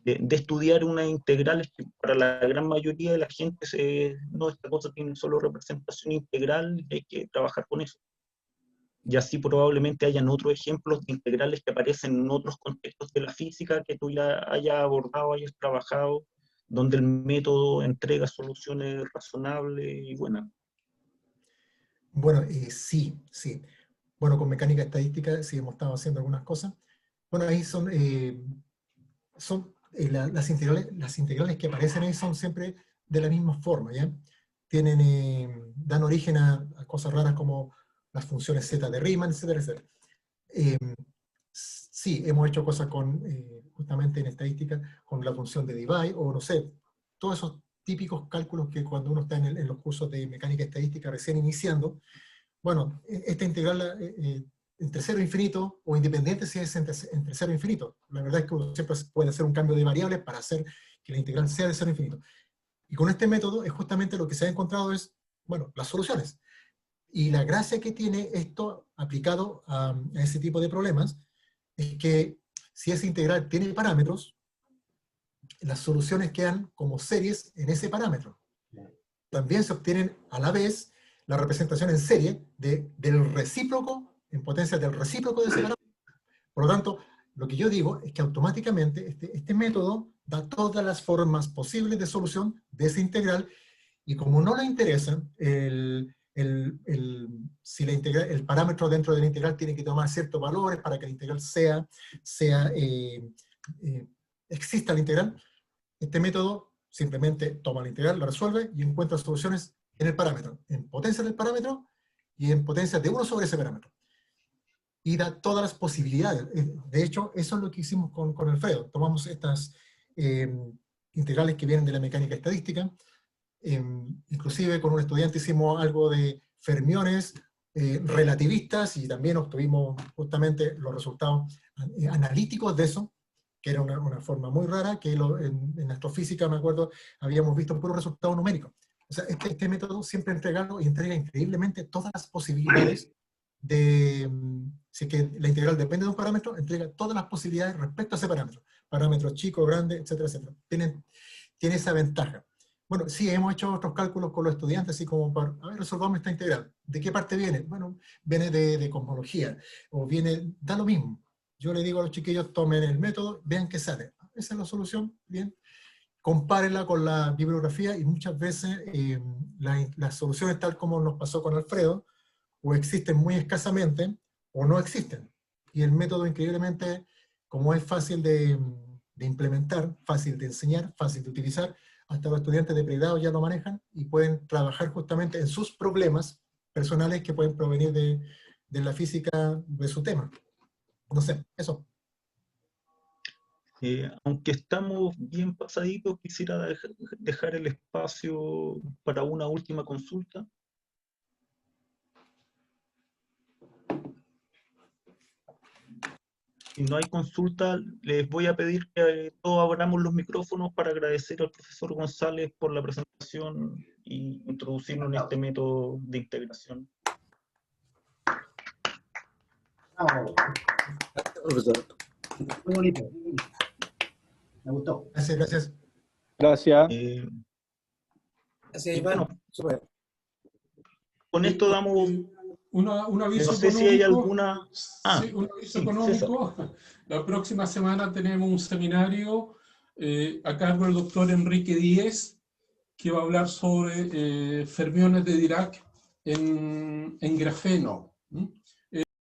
estudiar unas integrales que para la gran mayoría de la gente no, esta cosa tiene solo representación integral y hay que trabajar con eso. Y así probablemente hayan otros ejemplos de integrales que aparecen en otros contextos de la física que tú ya hayas abordado, hayas trabajado, donde el método entrega soluciones razonables y buenas. Bueno, sí. Bueno, con mecánica estadística sí hemos estado haciendo algunas cosas. Bueno, ahí las integrales que aparecen ahí son siempre de la misma forma, ¿ya? Dan origen a cosas raras como las funciones z de Riemann, etcétera, etcétera. Sí, hemos hecho cosas justamente en estadística, con la función de Debye, o no sé, todos esos típicos cálculos que cuando uno está en los cursos de mecánica estadística recién iniciando, bueno, esta integral entre 0 e infinito, o independiente si es entre 0 e infinito. La verdad es que uno siempre puede hacer un cambio de variables para hacer que la integral sea de 0 a infinito. Y con este método es justamente lo que se ha encontrado es, bueno, las soluciones. Y la gracia que tiene esto aplicado a ese tipo de problemas es que si esa integral tiene parámetros, las soluciones quedan como series en ese parámetro. También se obtienen a la vez la representación en serie del recíproco, en potencia del recíproco de ese parámetro. Por lo tanto, lo que yo digo es que automáticamente este método da todas las formas posibles de solución de esa integral, y como no le interesa si el parámetro dentro de la integral tiene que tomar ciertos valores para que la integral exista la integral, este método simplemente toma la integral, la resuelve y encuentra soluciones en el parámetro, en potencia del parámetro y en potencia de 1 sobre ese parámetro. Y da todas las posibilidades. De hecho, eso es lo que hicimos con Alfredo. Tomamos estas integrales que vienen de la mecánica estadística. Inclusive con un estudiante hicimos algo de fermiones relativistas, y también obtuvimos justamente los resultados analíticos de eso, que era una forma muy rara, que en astrofísica, me acuerdo, habíamos visto puros resultados numéricos. O sea, este método siempre entrega increíblemente todas las posibilidades si es que la integral depende de un parámetro, entrega todas las posibilidades respecto a ese parámetro. Parámetros chicos, grandes, etcétera, etcétera. Tiene esa ventaja. Bueno, sí, hemos hecho otros cálculos con los estudiantes, así como para, a ver, resolvamos esta integral. ¿De qué parte viene? Bueno, viene de cosmología, o da lo mismo. Yo le digo a los chiquillos, tomen el método, vean qué sale. Esa es la solución, bien. Compárenla con la bibliografía, y muchas veces las soluciones, tal como nos pasó con Alfredo, o existen muy escasamente, o no existen. Y el método, increíblemente, como es fácil de implementar, fácil de enseñar, fácil de utilizar, hasta los estudiantes de pregrado ya lo manejan y pueden trabajar justamente en sus problemas personales que pueden provenir de la física de su tema. No sé, eso. Aunque estamos bien pasaditos, quisiera dejar el espacio para una última consulta. Si no hay consulta, les voy a pedir que todos abramos los micrófonos para agradecer al profesor González por la presentación y introducirnos en este método de integración. Bravo. Gracias, profesor. Muy bonito. Me gustó. Gracias, gracias. Gracias. Gracias, Bueno, Iván. Súper. con esto damos... Un aviso No sé económico. si hay alguna... Sí, un aviso económico. La próxima semana tenemos un seminario a cargo del doctor Enrique Díez, que va a hablar sobre fermiones de Dirac en grafeno.